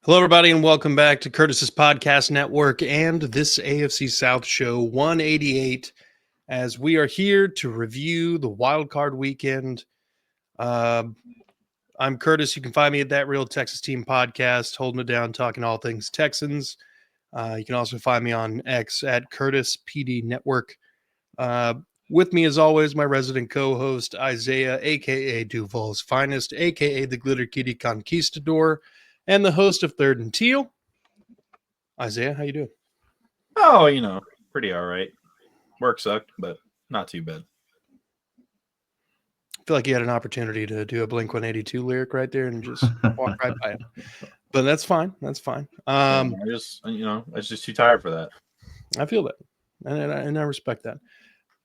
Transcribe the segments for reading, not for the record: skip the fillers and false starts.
Hello, everybody, and welcome back to Curtis's Podcast Network and this AFC South show 188. As we are here to review the Wildcard weekend. I'm Curtis. You can find me at That Real Texas Team Podcast, holding it down, talking all things Texans. You can also find me on X at Curtis PD Network. With me, as always, my resident co-host Isaiah, aka Duval's Finest, aka the Glitter Kitty Conquistador, and the host of Third and Teal. Isaiah, how you doing? Oh, pretty all right. Work sucked, but not too bad. I feel like you had an opportunity to do a Blink-182 lyric right there and just walk right by it. But that's fine. That's fine. I was just too tired for that. I feel that, and I respect that.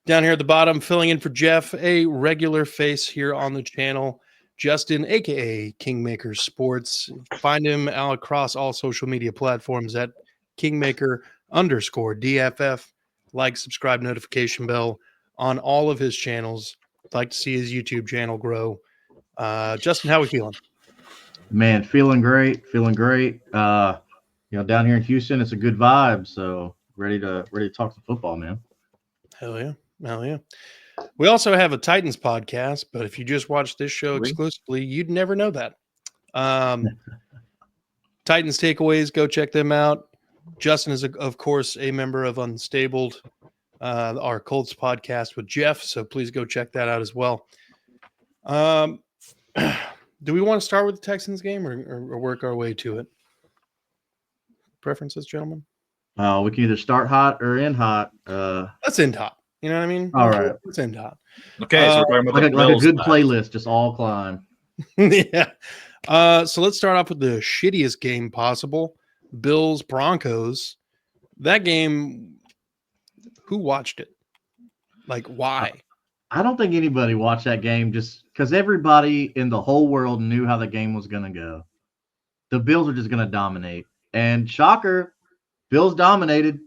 Down here at the bottom, filling in for Jeff, a regular face here on the channel, Justin, aka Kingmaker Sports. Find him across all social media platforms at Kingmaker_DFF. Like, subscribe, notification bell on all of his channels. I'd like to see his YouTube channel grow. Justin, how are we feeling? Man, feeling great. Down here in Houston, it's a good vibe. So ready to talk some football, man. Hell yeah. We also have a Titans podcast, but if you just watch this show exclusively, you'd never know that. Titans takeaways, go check them out. Justin is, of course, a member of Unstabled, our Colts podcast with Jeff, so please go check that out as well. Do we want to start with the Texans game or work our way to it? Preferences, gentlemen? We can either start hot or end hot. Let's end hot. You know what I mean? All right. Let's end hot. Okay, so we're talking about like a good playlist, just all climb. Yeah. So let's start off with the shittiest game possible. Bills Broncos. That game, who watched it? Like, why? I don't think anybody watched that game just because everybody in the whole world knew how the game was going to go. The Bills are just going to dominate. And shocker, Bills dominated.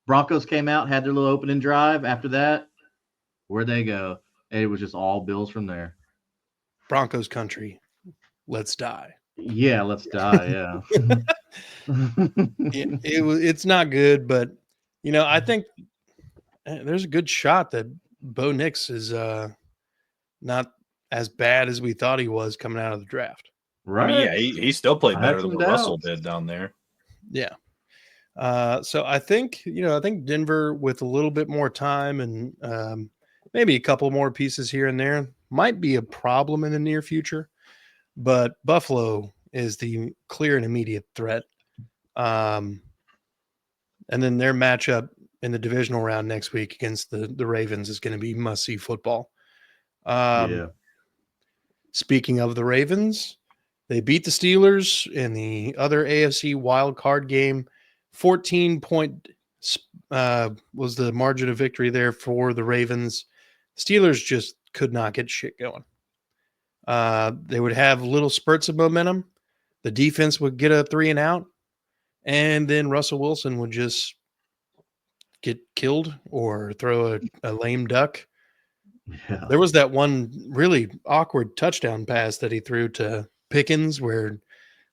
Broncos came out, had their little opening drive. After that, where'd they go? It was just all Bills from there. Broncos country. Let's die. Yeah, let's die. Yeah. It's not good, but I think there's a good shot that Bo Nix is not as bad as we thought he was coming out of the draft. Right. I mean, yeah, he still played better than what Russell did down there. Yeah. So I think Denver with a little bit more time and maybe a couple more pieces here and there might be a problem in the near future, but Buffalo is the clear and immediate threat. And then their matchup in the divisional round next week against the Ravens is going to be must-see football. Speaking of the Ravens, they beat the Steelers in the other AFC wild card game. 14-point was the margin of victory there for the Ravens. Steelers just could not get shit going. They would have little spurts of momentum. The defense would get a 3 and out, and then Russell Wilson would just get killed or throw a lame duck. Yeah. There was that one really awkward touchdown pass that he threw to Pickens where it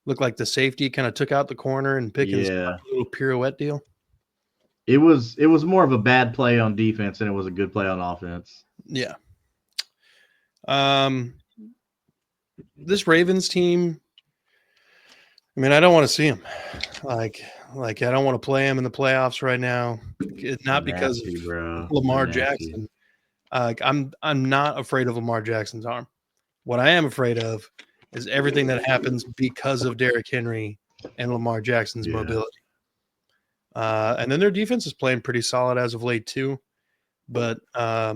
looked like the safety kind of took out the corner and Pickens did a little pirouette deal. It was more of a bad play on defense than it was a good play on offense. Yeah. This Ravens team, I mean, I don't want to see them. Like I don't want to play them in the playoffs right now. It's not because of Lamar Jackson. I'm not afraid of Lamar Jackson's arm. What I am afraid of is everything that happens because of Derrick Henry and Lamar Jackson's mobility. And then their defense is playing pretty solid as of late too. But I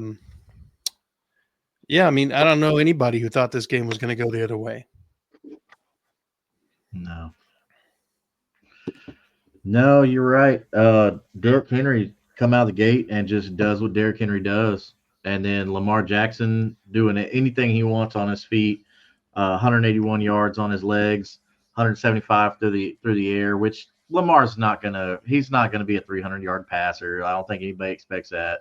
mean, I don't know anybody who thought this game was going to go the other way. No, you're right. Derrick Henry come out of the gate and just does what Derrick Henry does. And then Lamar Jackson doing anything he wants on his feet, 181 yards on his legs, 175 through the air, which Lamar's he's not gonna be a 300-yard passer. I don't think anybody expects that.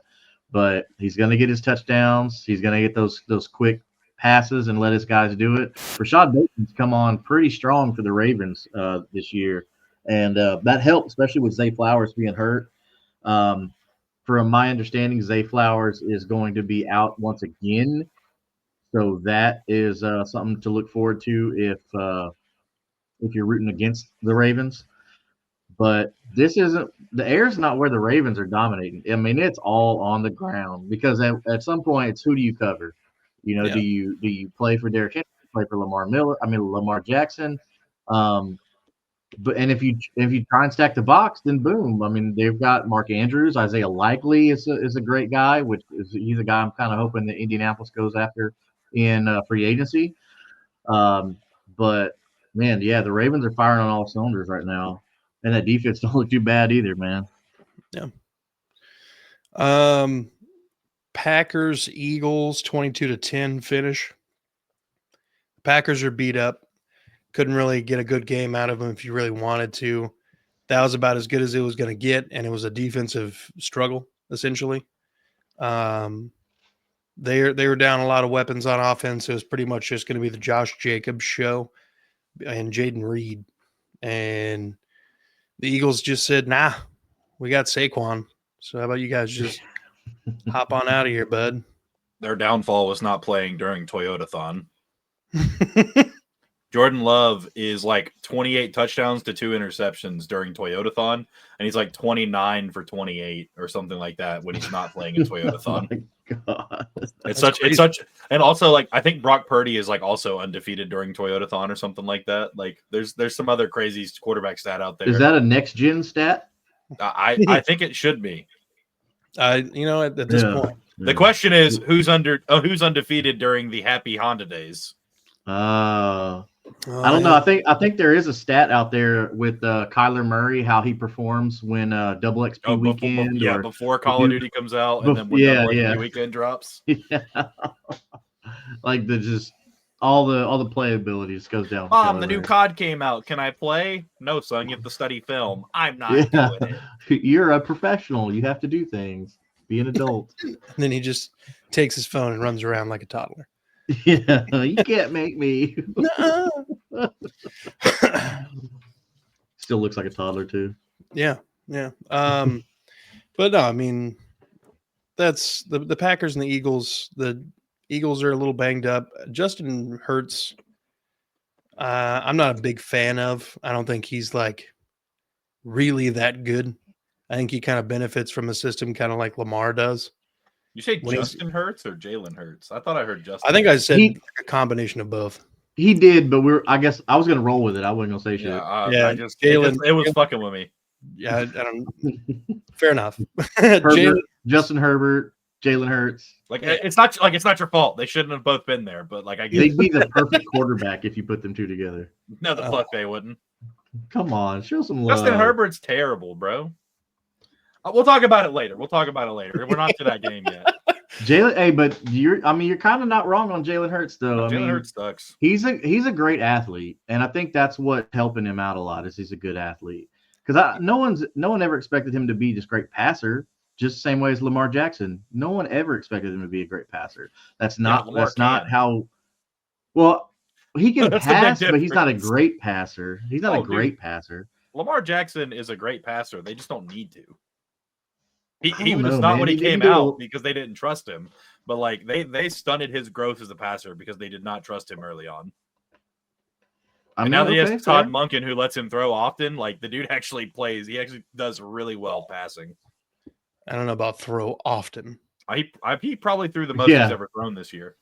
But he's gonna get his touchdowns. He's gonna get those quick passes and let his guys do it. Rashad Bateman's come on pretty strong for the Ravens this year, and that helped, especially with Zay Flowers being hurt. From my understanding, Zay Flowers is going to be out once again, so that is something to look forward to if you're rooting against the Ravens. But this isn't the air's not where the Ravens are dominating. I mean, it's all on the ground because at some point it's who do you cover? You know, Yeah. do you play for Derrick Henry, play for Lamar Jackson? But if you try and stack the box, then boom. I mean, they've got Mark Andrews, Isaiah Likely is a great guy, he's a guy I'm kind of hoping that Indianapolis goes after in free agency. But man, yeah, the Ravens are firing on all cylinders right now. And that defense don't look too bad either, man. Yeah. Packers, Eagles, 22-10 finish. Packers are beat up. Couldn't really get a good game out of them if you really wanted to. That was about as good as it was going to get, and it was a defensive struggle, essentially. They were down a lot of weapons on offense. It was pretty much just going to be the Josh Jacobs show and Jaden Reed. And the Eagles just said, nah, we got Saquon. So how about you guys just hop on out of here, bud? Their downfall was not playing during Toyotathon. Jordan Love is like 28 touchdowns to 2 interceptions during Toyotathon, and he's like 29 for 28 or something like that when he's not playing in Toyotathon. Oh my God. It's such, and also like I think Brock Purdy is like also undefeated during Toyotathon or something like that. Like there's some other crazy quarterback stat out there. Is that a next gen stat? I think it should be. At this point, The question is who's undefeated during the Happy Honda days. I don't know. I think there is a stat out there with Kyler Murray, how he performs when double XP weekend. Before Call of Duty comes out, and then when double XP weekend drops. Yeah, like all the playability just goes down. Mom, the new COD came out. Can I play? No, son. You have to study film. I'm not doing it. You're a professional. You have to do things. Be an adult. And then he just takes his phone and runs around like a toddler. Yeah, you can't make me. Still looks like a toddler too. Yeah. But no, I mean, that's the Packers and the Eagles. The Eagles are a little banged up. Justin Hurts, I'm not a big fan of. I don't think he's like really that good. I think he kind of benefits from a system kind of like Lamar does. You say Justin Hurts or Jalen Hurts? I thought I heard Justin. I think I said a combination of both. He did, but I guess I was gonna roll with it. I wasn't gonna say shit. It was fucking with me. Yeah, I don't. Fair enough. Justin Herbert, Jalen Hurts. Like it's not your fault. They shouldn't have both been there. But like I guess they'd be the perfect quarterback if you put them two together. No, the fuck they wouldn't. Come on, show some love. Justin Herbert's terrible, bro. We'll talk about it later. We're not to that game yet. Jalen, but you're kind of not wrong on Jalen Hurts though. Jalen Hurts sucks. He's a great athlete, and I think that's what helping him out a lot is he's a good athlete. Because no one ever expected him to be just great passer, just the same way as Lamar Jackson. No one ever expected him to be a great passer. That's not how. Well, he can pass, but he's not a great passer. He's not a great passer. Lamar Jackson is a great passer. They just don't need to. He was not when he came out because they didn't trust him. But like they stunted his growth as a passer because they did not trust him early on. And now that he has Todd Monken who lets him throw often, like the dude actually plays. He actually does really well passing. I don't know about throw often. He probably threw the most he's ever thrown this year.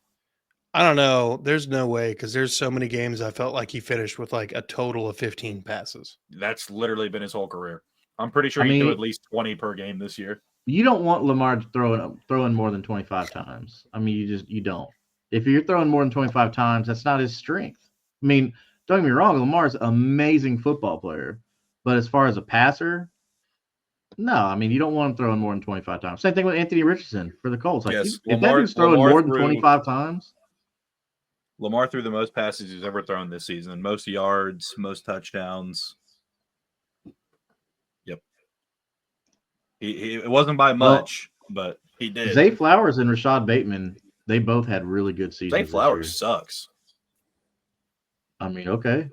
I don't know. There's no way because there's so many games I felt like he finished with like a total of 15 passes. That's literally been his whole career. I'm pretty sure he threw at least 20 per game this year. You don't want Lamar throwing more than 25 times. I mean, you don't. If you're throwing more than 25 times, that's not his strength. I mean, don't get me wrong, Lamar's an amazing football player. But as far as a passer, no. I mean, you don't want him throwing more than 25 times. Same thing with Anthony Richardson for the Colts. Like, if that dude's throwing more than 25 times. Lamar threw the most passes he's ever thrown this season. Most yards, most touchdowns. It wasn't by much, but he did. Zay Flowers and Rashad Bateman, They both had really good seasons. Zay Flowers sucks. I mean, okay.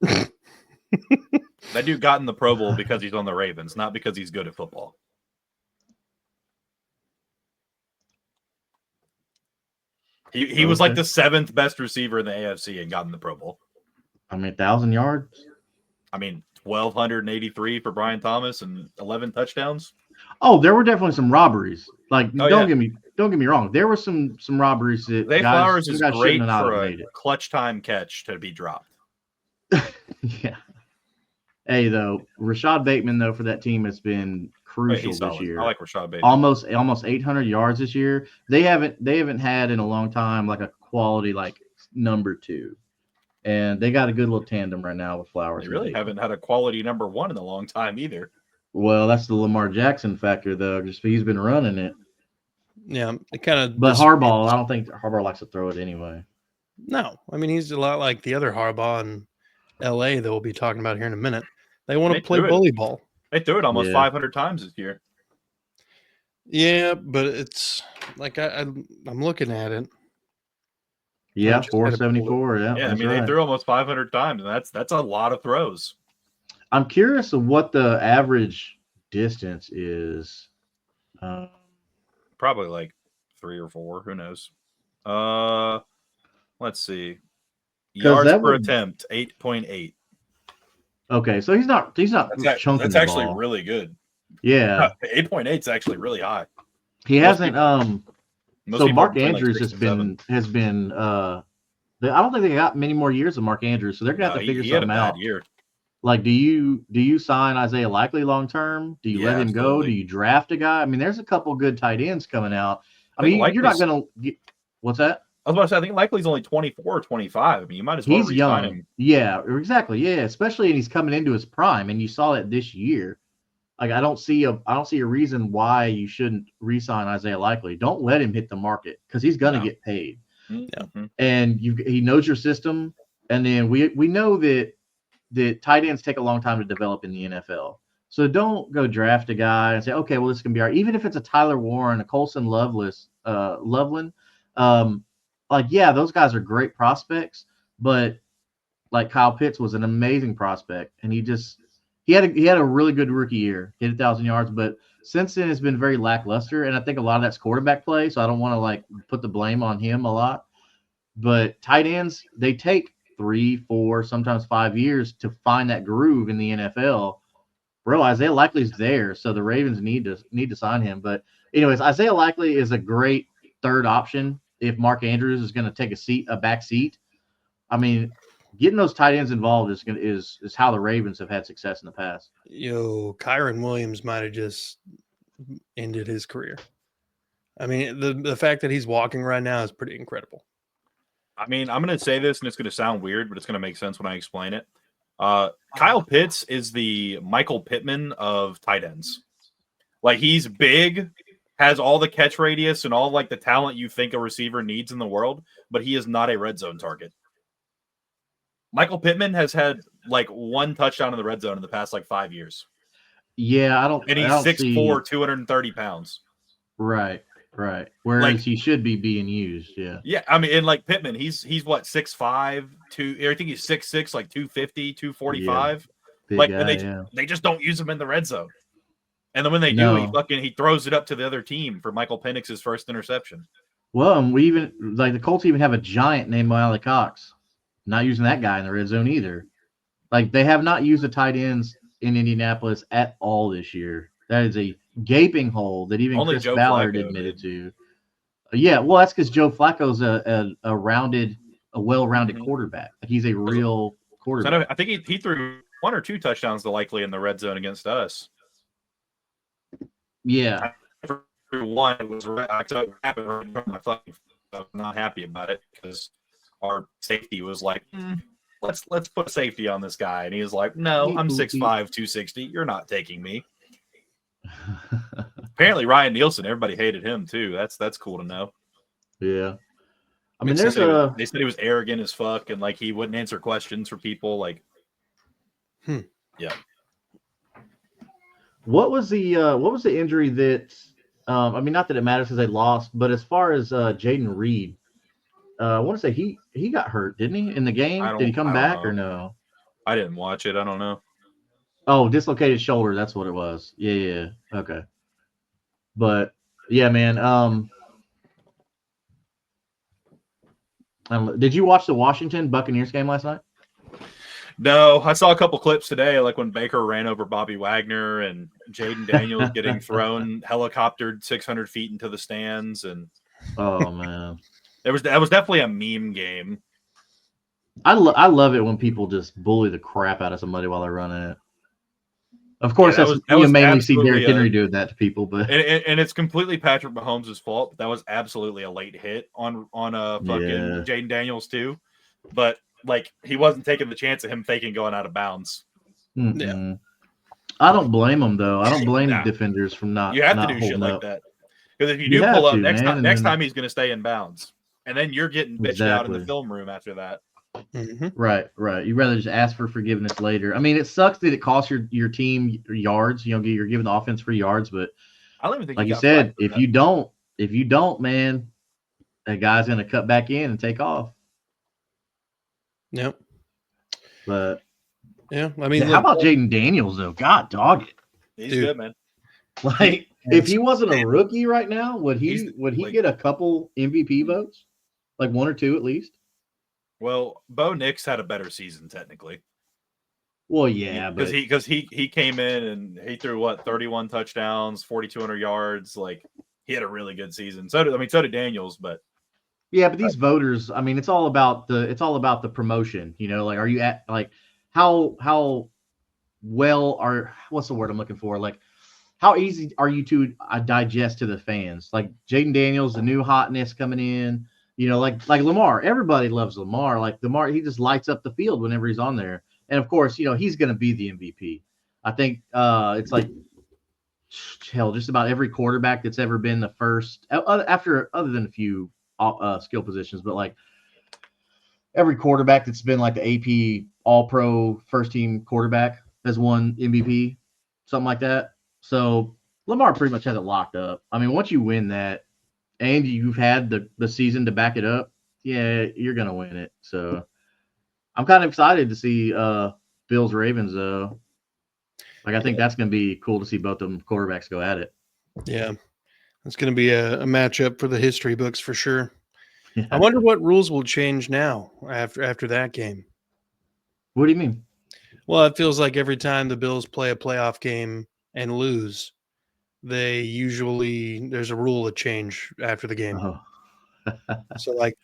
That dude got in the Pro Bowl because he's on the Ravens, not because he's good at football. He was like the 7th best receiver in the AFC and got in the Pro Bowl. I mean, 1,000 yards. I mean, 1,283 for Brian Thomas and 11 touchdowns. Oh, there were definitely some robberies. Like, don't get me wrong. There were some robberies that Zay Flowers is great for a it. clutch time catch to be dropped. Yeah. Hey, though, Rashad Bateman though for that team has been crucial this year. I like Rashad Bateman. Almost 800 yards this year. They haven't had in a long time like a quality like number 2. And they got a good little tandem right now with Flowers. They really haven't had a quality number 1 in a long time either. Well, that's the Lamar Jackson factor, though. Just he's been running it. Yeah, it kind of. But Harbaugh, I don't think Harbaugh likes to throw it anyway. No, I mean he's a lot like the other Harbaugh in L.A. that we'll be talking about here in a minute. They want to play bully ball. They threw it almost 500 times this year. Yeah, but it's like I'm looking at it. Yeah, 474. Yeah, I mean, they threw almost 500 times, and that's a lot of throws. I'm curious of what the average distance is. Probably like 3 or 4. Who knows? Let's see. Yards per attempt, 8.8. Okay, so he's not chunking. That's actually really good. Yeah, 8.8 is actually really high. He hasn't. So Mark Andrews has been. I don't think they got many more years of Mark Andrews, so they're gonna have to figure something out. Year. Like, do you sign Isaiah Likely long term? Do you let him go? Do you draft a guy? I mean, there's a couple good tight ends coming out. I mean, you're not gonna. What's that? I was about to say, I think Likely's only 24 or 25. I mean, you might as well he's young. Him. Yeah, exactly. Yeah, especially and he's coming into his prime, and you saw it this year. Like, I don't see a reason why you shouldn't re-sign Isaiah Likely. Don't let him hit the market because he's gonna get paid. Mm-hmm. And he knows your system. And then we know that tight ends take a long time to develop in the NFL. So don't go draft a guy and say, okay, well, this can be our, even if it's a Tyler Warren, a Colson Loveland. Like, yeah, those guys are great prospects, but like Kyle Pitts was an amazing prospect, and he had a really good rookie year, hit 1,000 yards, but since then it's been very lackluster, and I think a lot of that's quarterback play, so I don't want to like put the blame on him a lot. But tight ends, they take 3, 4, sometimes 5 years to find that groove in the NFL. Bro, Isaiah Likely's there, so the Ravens need to sign him. But anyways, Isaiah Likely is a great third option if Mark Andrews is going to take a back seat. I mean, getting those tight ends involved is how the Ravens have had success in the past. Kyron Williams might have just ended his career. I mean, the fact that he's walking right now is pretty incredible. I mean, I'm going to say this, and it's going to sound weird, but it's going to make sense when I explain it. Kyle Pitts is the Michael Pittman of tight ends. Like, he's big, has all the catch radius and all like the talent you think a receiver needs in the world, but he is not a red zone target. Michael Pittman has had like 1 touchdown in the red zone in the past like 5 years. Yeah, and he's 6'4", 230 pounds. Right. Whereas like, he should be being used. Yeah. Yeah, I mean, and like Pittman, he's what, 6'5", I think he's 6'6", like 250, 245. Yeah, like, guy, and they just don't use him in the red zone. And then when they do, he throws it up to the other team for Michael Penix's first interception. Well, and we even like the Colts even have a giant named Wiley Cox. Not using that guy in the red zone either. Like, they have not used the tight ends in Indianapolis at all this year. That is a gaping hole that even Chris Ballard admitted to. Yeah, well, that's because Joe Flacco's a well-rounded quarterback. Like, he's a real quarterback. So I think he threw 1 or 2 touchdowns to Likely in the red zone against us. Yeah. One, it was I took right from my fucking. I'm not happy about it because our safety was like, let's put safety on this guy, and he was like, no, I'm 6'5", 260. You're not taking me. Apparently, Ryan Nielsen, everybody hated him too. That's cool to know. Yeah, I mean, they said he was arrogant as fuck, and like he wouldn't answer questions for people. Like, yeah. What was the injury that I mean, not that it matters because they lost, but as far as Jaden Reed, I want to say he got hurt, didn't he, in the game? Did he come back or no? I didn't watch it. I don't know. Oh, dislocated shoulder. That's what it was. Yeah. Okay. But yeah, man. Did you watch the Washington Buccaneers game last night? No, I saw a couple clips today, like when Baker ran over Bobby Wagner and Jaden Daniels getting thrown helicoptered 600 feet into the stands, and oh man, that was definitely a meme game. I love it when people just bully the crap out of somebody while they're running it. Of course, you mainly see Derrick Henry doing that to people, but and it's completely Patrick Mahomes' fault. But that was absolutely a late hit on a fucking Jaden Daniels too. But like he wasn't taking the chance of him faking going out of bounds. Yeah. I don't blame him though. I don't blame the defenders from not. You have not to do shit like up. that because if you do pull up next time he's going to stay in bounds, and then you're getting bitched out in the film room after that. Mm-hmm. Right. You'd rather just ask for forgiveness later. I mean, it sucks that it costs your team yards. You know, you're giving the offense free yards, but I don't even think like you said, if you don't, man, that guy's going to cut back in and take off. Yep. But yeah, I mean, how about Jaden Daniels though? God dog it. He's good, man. Like if he wasn't a rookie right now, would he get a couple MVP votes? Like one or two at least? Well, Bo Nix had a better season technically. Well, yeah, because he came in and he threw 31 touchdowns, 4,200 yards. Like he had a really good season. So did Daniels, but yeah, but these voters, I mean, it's all about the promotion. You know, like are you at like how well are what's the word I'm looking for? Like how easy are you to digest to the fans? Like Jaden Daniels, the new hotness coming in. You know, like Lamar. Everybody loves Lamar. Like Lamar, he just lights up the field whenever he's on there. And of course, you know, he's going to be the MVP. I think it's like hell, just about every quarterback that's ever been the first other than a few skill positions, but like every quarterback that's been like the AP All-Pro first team quarterback has won MVP, something like that. So Lamar pretty much has it locked up. I mean, once you win that, and you've had the season to back it up, yeah, you're going to win it. So I'm kind of excited to see Bills Ravens, though. Like, I think that's going to be cool to see both of them quarterbacks go at it. Yeah, it's going to be a matchup for the history books for sure. Yeah. I wonder what rules will change now after that game. What do you mean? Well, it feels like every time the Bills play a playoff game and lose, there's a rule to change after the game. Oh. So like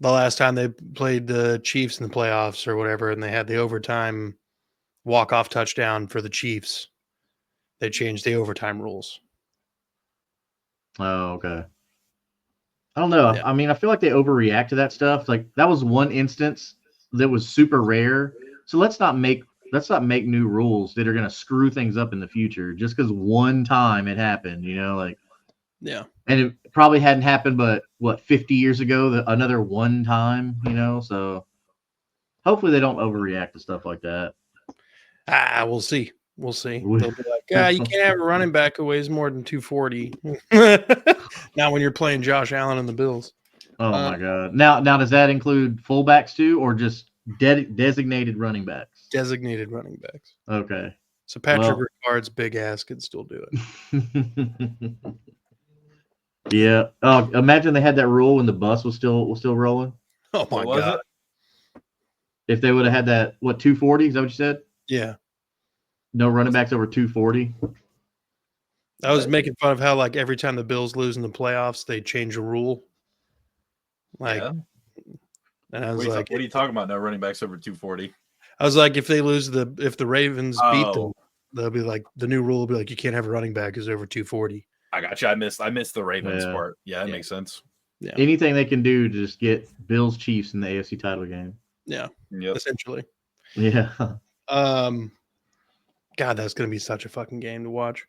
the last time they played the Chiefs in the playoffs or whatever, and they had the overtime walk-off touchdown for the Chiefs, they changed the overtime rules. Oh, okay. I don't know. Yeah. I mean, I feel like they overreact to that stuff. Like that was one instance that was super rare. So let's not make new rules that are going to screw things up in the future just because one time it happened, you know, like, yeah. And it probably hadn't happened, but 50 years ago, another one time, you know, so hopefully they don't overreact to stuff like that. We'll see. We'll see. They'll be like, you can't have a running back who weighs more than 240. Not when you're playing Josh Allen and the Bills. Oh my God. Now does that include fullbacks too, or just designated running backs? Designated running backs. Okay. So Patrick Ricard's big ass could still do it. Yeah. Imagine they had that rule when the bus was still rolling. Oh my God. If they would have had that, 240? Is that what you said? Yeah. No running backs over 240. I was making fun of how like every time the Bills lose in the playoffs, they change a rule. Like, yeah. And I was what are you talking about? No running backs over 240. I was like, if the Ravens beat them, they'll be like, the new rule will be like, you can't have a running back who's over 240. I got you. I missed the Ravens part. Yeah, that makes sense. Yeah. Anything they can do to just get Bills Chiefs in the AFC title game. Yeah. Yep. Essentially. Yeah. God, that's gonna be such a fucking game to watch.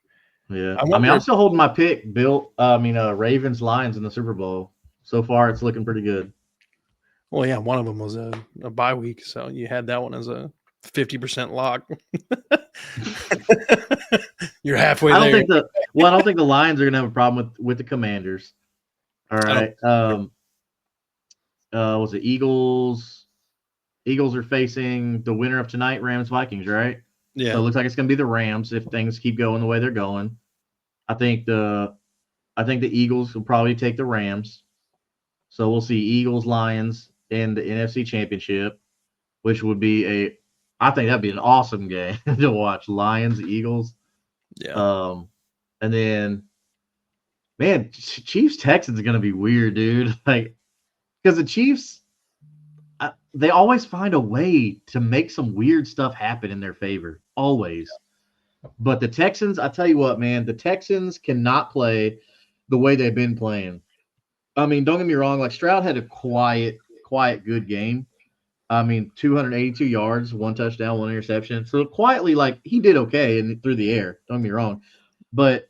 Yeah. I'm still holding my pick, Ravens Lions in the Super Bowl. So far it's looking pretty good. Well, yeah, one of them was a bye week, so you had that one as a 50% lock. You're halfway there. Well, I don't think the Lions are going to have a problem with the Commanders. All right. Was it Eagles? Eagles are facing the winner of tonight, Rams Vikings, right? Yeah. So it looks like it's going to be the Rams if things keep going the way they're going. I think the Eagles will probably take the Rams. So we'll see Eagles Lions in the NFC Championship, which would be I think that'd be an awesome game to watch. Lions Eagles. Yeah. And then, man, Chiefs Texans are going to be weird, dude. Like, because the Chiefs, they always find a way to make some weird stuff happen in their favor, always. But the Texans, I tell you what, man, the Texans cannot play the way they've been playing. I mean, don't get me wrong. Like, Stroud had a quiet, good game. I mean, 282 yards, 1 touchdown, 1 interception. So quietly, like, he did okay and through the air. Don't get me wrong. But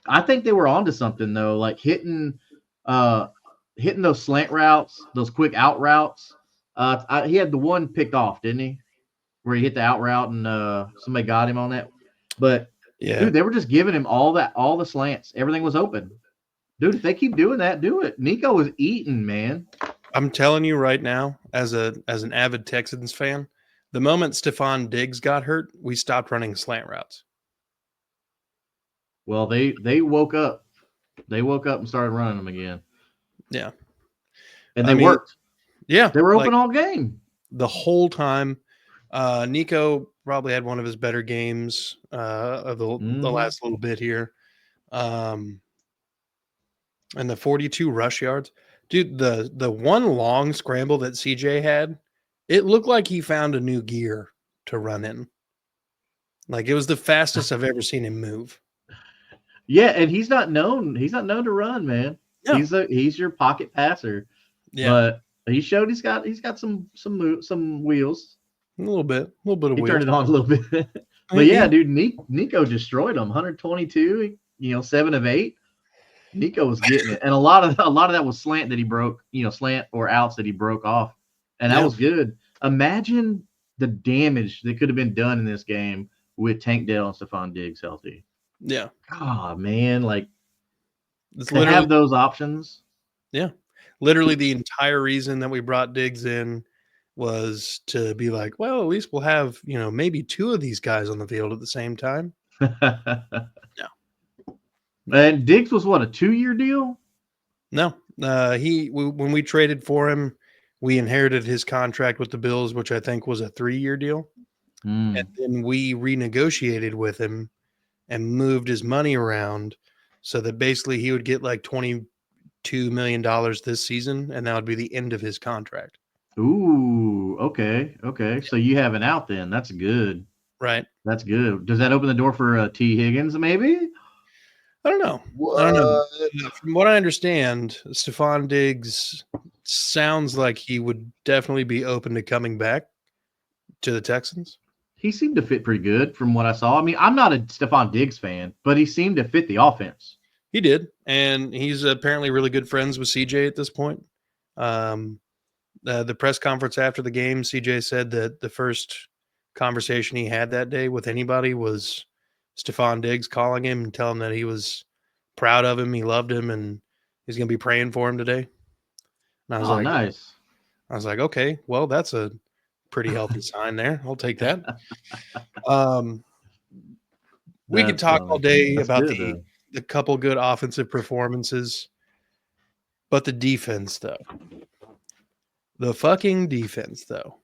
I think they were onto something, though, like hitting those slant routes, those quick out routes. He had the one picked off, didn't he? Where he hit the out route and somebody got him on that. But, dude, they were just giving him all the slants. Everything was open. Dude, if they keep doing that, do it. Nico was eating, man. I'm telling you right now, as an avid Texans fan, the moment Stephon Diggs got hurt, we stopped running slant routes. Well, they woke up. They woke up and started running them again. Yeah. And they worked. Yeah. They were open all game. The whole time. Nico probably had one of his better games of the last little bit here. And the 42 rush yards. Dude, the one long scramble that CJ had, it looked like he found a new gear to run in. Like, it was the fastest I've ever seen him move. Yeah, and he's not known to run, man. No. He's your pocket passer. Yeah. But he showed he's got some wheels. A little bit of wheels. He turned it on a little bit. But yeah, dude, Nico destroyed him. 122, 7 of 8. Nico was getting it, and a lot of that was slant that he broke, slant or outs that he broke off, and that was good. Imagine the damage that could have been done in this game with Tank Dell and Stephon Diggs healthy. Yeah. God, man, like to have those options. Yeah, literally the entire reason that we brought Diggs in was to be like, well, at least we'll have maybe 2 of these guys on the field at the same time. No. And Diggs was what, a 2-year deal? No, when we traded for him, we inherited his contract with the Bills, which I think was a 3-year deal. And then we renegotiated with him and moved his money around so that basically he would get like $22 million this season, and that would be the end of his contract. Ooh, okay. So you have an out then. That's good. Right. That's good. Does that open the door for T. Higgins maybe? I don't know. From what I understand, Stephon Diggs sounds like he would definitely be open to coming back to the Texans. He seemed to fit pretty good from what I saw. I mean, I'm not a Stephon Diggs fan, but he seemed to fit the offense. He did, and he's apparently really good friends with CJ at this point. The press conference after the game, CJ said that the first conversation he had that day with anybody was Stephon Diggs calling him and telling him that he was proud of him, he loved him, and he's going to be praying for him today. And I was like, nice. I was like, okay, well, that's a pretty healthy sign there. I'll take that. We could talk all day about the couple good offensive performances, but the defense, though. The fucking defense, though.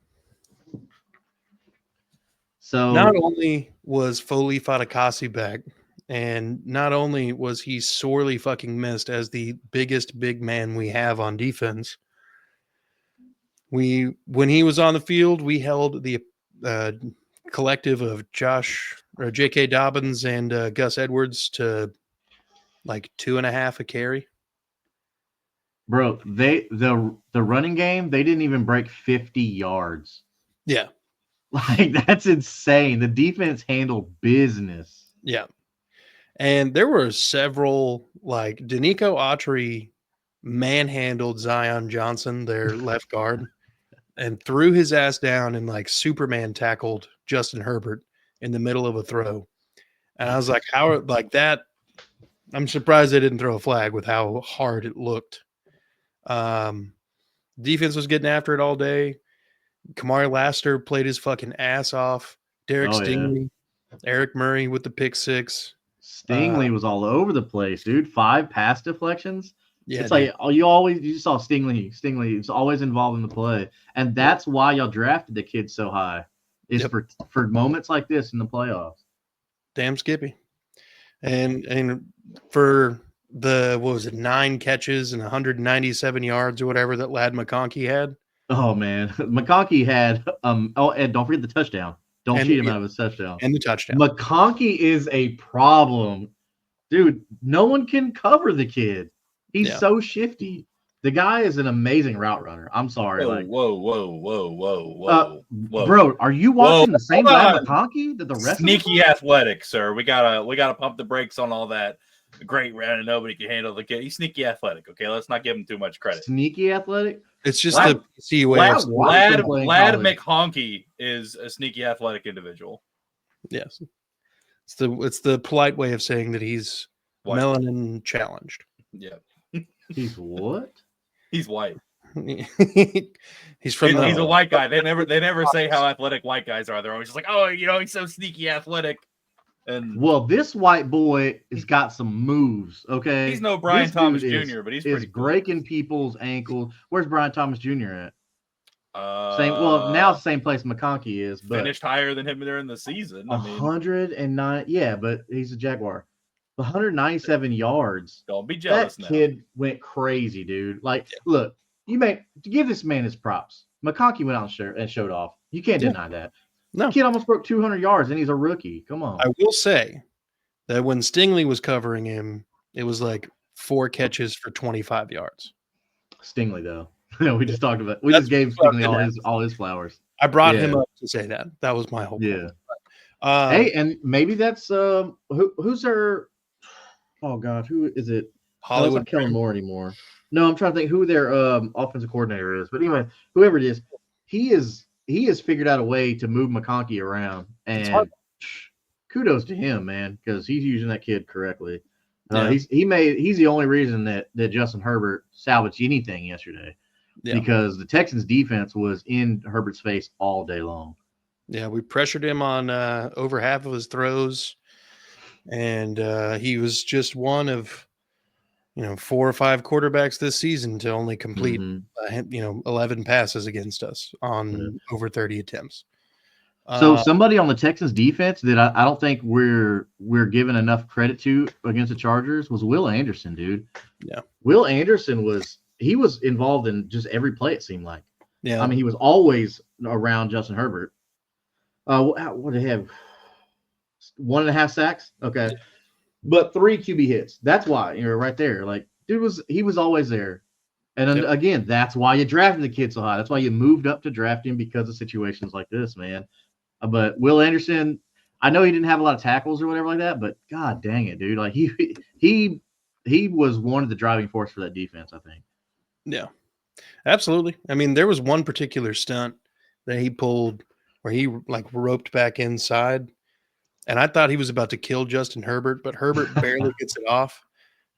So not only was Foley Fatukasi back, and not only was he sorely fucking missed as the biggest big man we have on defense, when he was on the field, we held the collective of J.K. Dobbins and Gus Edwards to like 2.5 a carry. Bro, the running game, they didn't even break 50 yards. Yeah. Like, that's insane. The defense handled business. Yeah. And there were several, like, Danico Autry manhandled Zion Johnson, their left guard, and threw his ass down and, like, Superman tackled Justin Herbert in the middle of a throw. And I was like, how, like, that I'm surprised they didn't throw a flag with how hard it looked. Defense was getting after it all day. Kamari Laster played his fucking ass off. Derek Stingley, Eric Murray with the pick six. Stingley was all over the place, dude. 5 pass deflections. Yeah, it's like you saw Stingley. Stingley is always involved in the play, and that's why y'all drafted the kid so high. Is for moments like this in the playoffs. Damn Skippy, and for the 9 catches and 197 yards or whatever that Ladd McConkey had. Oh man, McConkey had and don't forget the touchdown. Don't cheat him out of his touchdown. And the touchdown. McConkey is a problem, dude. No one can cover the kid. He's so shifty. The guy is an amazing route runner. I'm sorry. Whoa. Bro, are you watching the same guy McConkey that the rest Sneaky athletic, sir. We gotta pump the brakes on all that. Great round and nobody can handle the kid. He's sneaky athletic. Okay, let's not give him too much credit. Sneaky athletic? It's just the PC way. Ladd McConkey is a sneaky athletic individual. Yes, it's the polite way of saying that he's melanin challenged. Yeah, he's what? He's white. He's a white guy. They never say how athletic white guys are. They're always just like, oh, he's so sneaky athletic. And well, this white boy has got some moves. Okay, he's no Brian Thomas Jr., but he's pretty cool. Breaking people's ankles. Where's Brian Thomas Jr. at? Now same place McConkey is, but finished higher than him during the season. 109. Yeah, but he's a Jaguar. 197 yards. Don't be jealous. That kid went crazy, dude. Like, look, to give this man his props. McConkey went out and showed off. You can't deny that. No, the kid almost broke 200 yards, and he's a rookie. Come on. I will say that when Stingley was covering him, it was like 4 catches for 25 yards. Stingley, though. We just talked about. We just gave Stingley all his flowers. I brought him up to say that. That was my whole point. Hey, and maybe that's who's their. Oh God, who is it? Hollywood. Not Kellen Moore anymore. No, I'm trying to think who their offensive coordinator is. But anyway, whoever it is, he has figured out a way to move McConkey around, and kudos to him, man, because he's using that kid correctly. He's the only reason that Justin Herbert salvaged anything yesterday, because the Texans defense was in Herbert's face all day long. Yeah, we pressured him on over half of his throws, and he was just one of 4 or 5 quarterbacks this season to only complete 11 passes against us on over 30 attempts. So somebody on the Texans defense that I don't think we're given enough credit to against the Chargers was Will Anderson, dude. Yeah, Will Anderson was involved in just every play, it seemed like. Yeah, I mean, he was always around Justin Herbert. What did they have? 1.5 sacks. Okay. But 3 QB hits. That's why you're right there. Like, he was always there. And again, that's why you drafted the kid so high. That's why you moved up to draft him, because of situations like this, man. But Will Anderson, I know he didn't have a lot of tackles or whatever like that, but God dang it, dude! Like he was one of the driving force for that defense, I think. Yeah, absolutely. I mean, there was one particular stunt that he pulled where he roped back inside. And I thought he was about to kill Justin Herbert, but Herbert barely gets it off.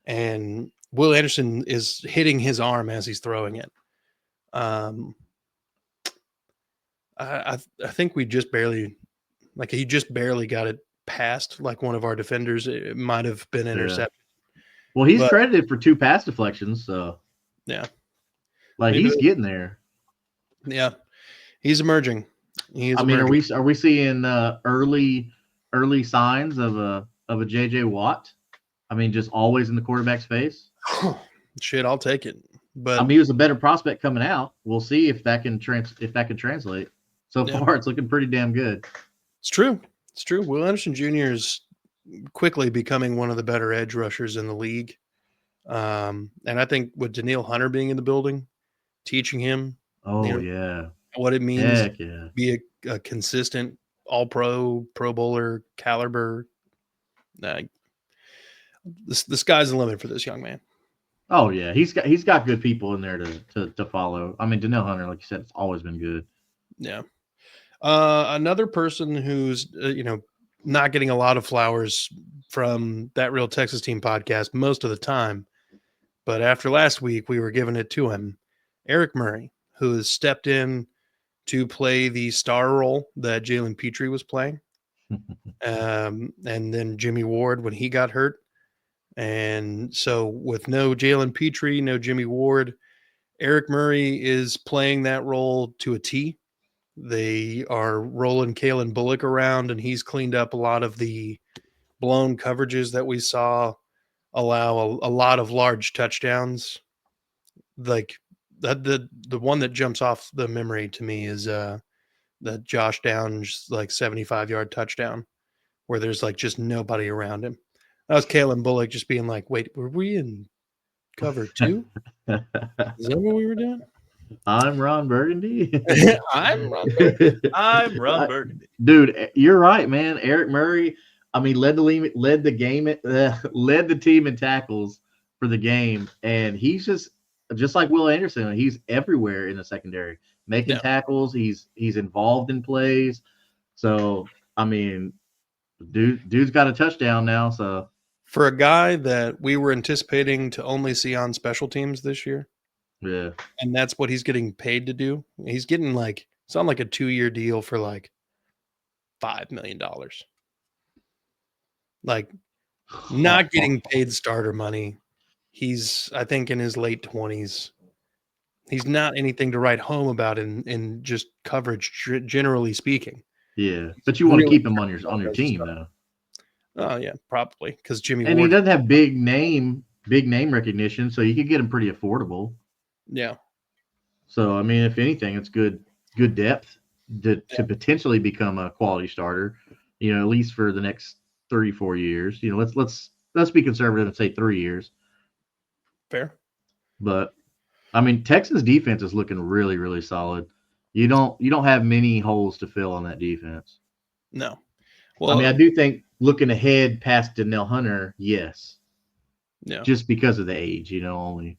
And Will Anderson is hitting his arm as he's throwing it. I think we just barely, he just barely got it past one of our defenders. It might have been intercepted. Well, he's credited for 2 pass deflections, so yeah, he's getting there. Yeah, he's emerging. Are we seeing early signs of a JJ Watt? I mean, just always in the quarterback's face. Shit, I'll take it. But he was a better prospect coming out. We'll see if that can translate. So far, it's looking pretty damn good. It's true. Will Anderson Jr. is quickly becoming one of the better edge rushers in the league. And I think with Danielle Hunter being in the building, teaching him, what it means to be a consistent All-Pro, Pro Bowler caliber. The sky's the limit for this young man. Oh yeah, he's got good people in there to follow. I mean, Danielle Hunter, like you said, it's always been good. Yeah. Another person who's not getting a lot of flowers from That Real Texas Team podcast most of the time. But after last week, we were giving it to him. Eric Murray, who has stepped in to play the star role that Jalen Petrie was playing. And then Jimmy Ward when he got hurt. And so with no Jalen Petrie, no Jimmy Ward, Eric Murray is playing that role to a T. They are rolling Kalen Bullock around, and he's cleaned up a lot of the blown coverages that we saw allow a lot of large touchdowns. Like the one that jumps off the memory to me is the Josh Downs like 75-yard touchdown where there's like just nobody around him. That was Kalen Bullock just being like, wait, were we in cover 2? Is that what we were doing? I'm Ron Burgundy. I'm Ron Burgundy. Dude, you're right, man. Eric Murray, I mean, led the team in tackles for the game, and he's just like Will Anderson. He's everywhere in the secondary, making tackles. He's involved in plays. So, I mean, dude's got a touchdown now. So, for a guy that we were anticipating to only see on special teams this year, yeah, and that's what he's getting paid to do. He's getting like it's on like a 2-year deal for like $5 million. Like, not getting paid starter money. He's, I think, in his late 20s. He's not anything to write home about in just coverage, generally speaking. Yeah, but you want to keep him on your team, though. Oh yeah, probably because Jimmy and Ward, he doesn't have big name recognition, so you could get him pretty affordable. Yeah. So I mean, if anything, it's good depth to potentially become a quality starter. You know, at least for the next 3-4 years. You know, let's be conservative and say 3 years. Fair. But I mean, Texas defense is looking really, really solid. You don't have many holes to fill on that defense. No. Well, I mean, I do think looking ahead past Danielle Hunter, yes. Yeah. Just because of the age, you know, only.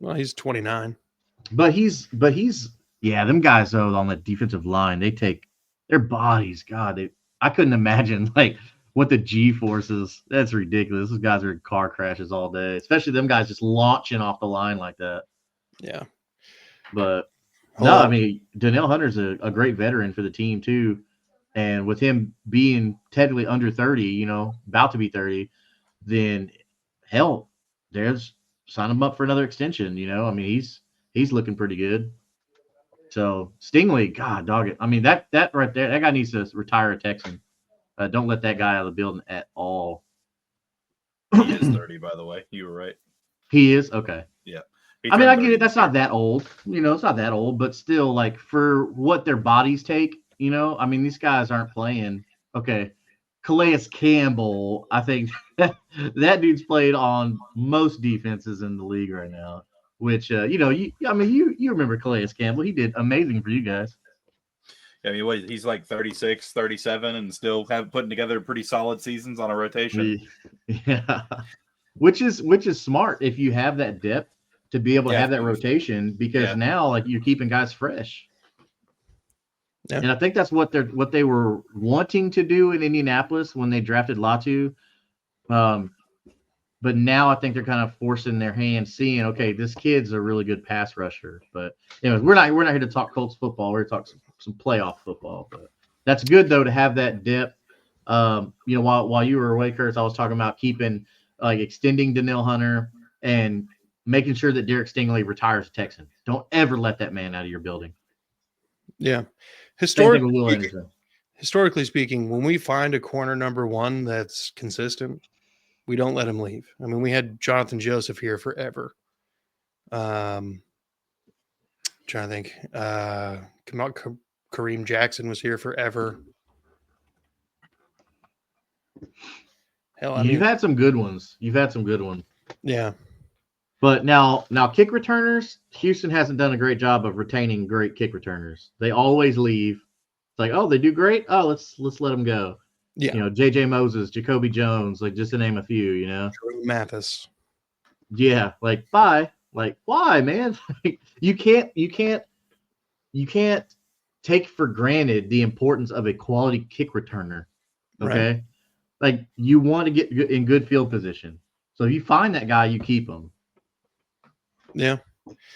Well, he's 29. But he's them guys though on the defensive line, they take their bodies. God, I couldn't imagine like what the G-forces. That's ridiculous. Those guys are in car crashes all day, especially them guys just launching off the line like that. Yeah. But no, I mean, Danielle Hunter's a great veteran for the team too. And with him being technically under 30, you know, about to be 30, then hell, sign him up for another extension, you know. I mean, he's looking pretty good. So Stingley, God, dog it. I mean, that right there, that guy needs to retire a Texan. Don't let that guy out of the building at all. He is 30, by the way. You were right. He is? Okay. Yeah. I mean, I get it. That's not that old. You know, it's not that old, but still, like, for what their bodies take, you know, I mean, these guys aren't playing. Okay. Calais Campbell, I think that dude's played on most defenses in the league right now, which, you know, you remember Calais Campbell. He did amazing for you guys. I mean, he's like 36, 37, and still putting together pretty solid seasons on a rotation. Yeah. Which is smart if you have that depth to be able to have that rotation, because now like you're keeping guys fresh. Yeah. And I think that's what they were wanting to do in Indianapolis when they drafted Latu. But now I think they're kind of forcing their hand, seeing, okay, this kid's a really good pass rusher. But anyways, we're not here to talk Colts football. We're here to talk some playoff football. But that's good though to have that depth. You know, while you were away, Curtis, I was talking about extending Danielle Hunter and making sure that Derek Stingley retires a Texan. Don't ever let that man out of your building. Yeah. Historically speaking, when we find a corner number one that's consistent, we don't let him leave. I mean, we had Jonathan Joseph here forever. Trying to think. Kareem Jackson was here forever. Hell, you've had some good ones. Yeah. But now kick returners, Houston hasn't done a great job of retaining great kick returners. They always leave. It's like, oh, they do great. Oh, let's let them go. Yeah. You know, J.J. Moses, Jacoby Jones, like just to name a few, you know. Drew Mathis. Yeah, like bye. Like, why, man? you can't take for granted the importance of a quality kick returner. Okay. Right. Like, you want to get in good field position. So if you find that guy, you keep him. Yeah.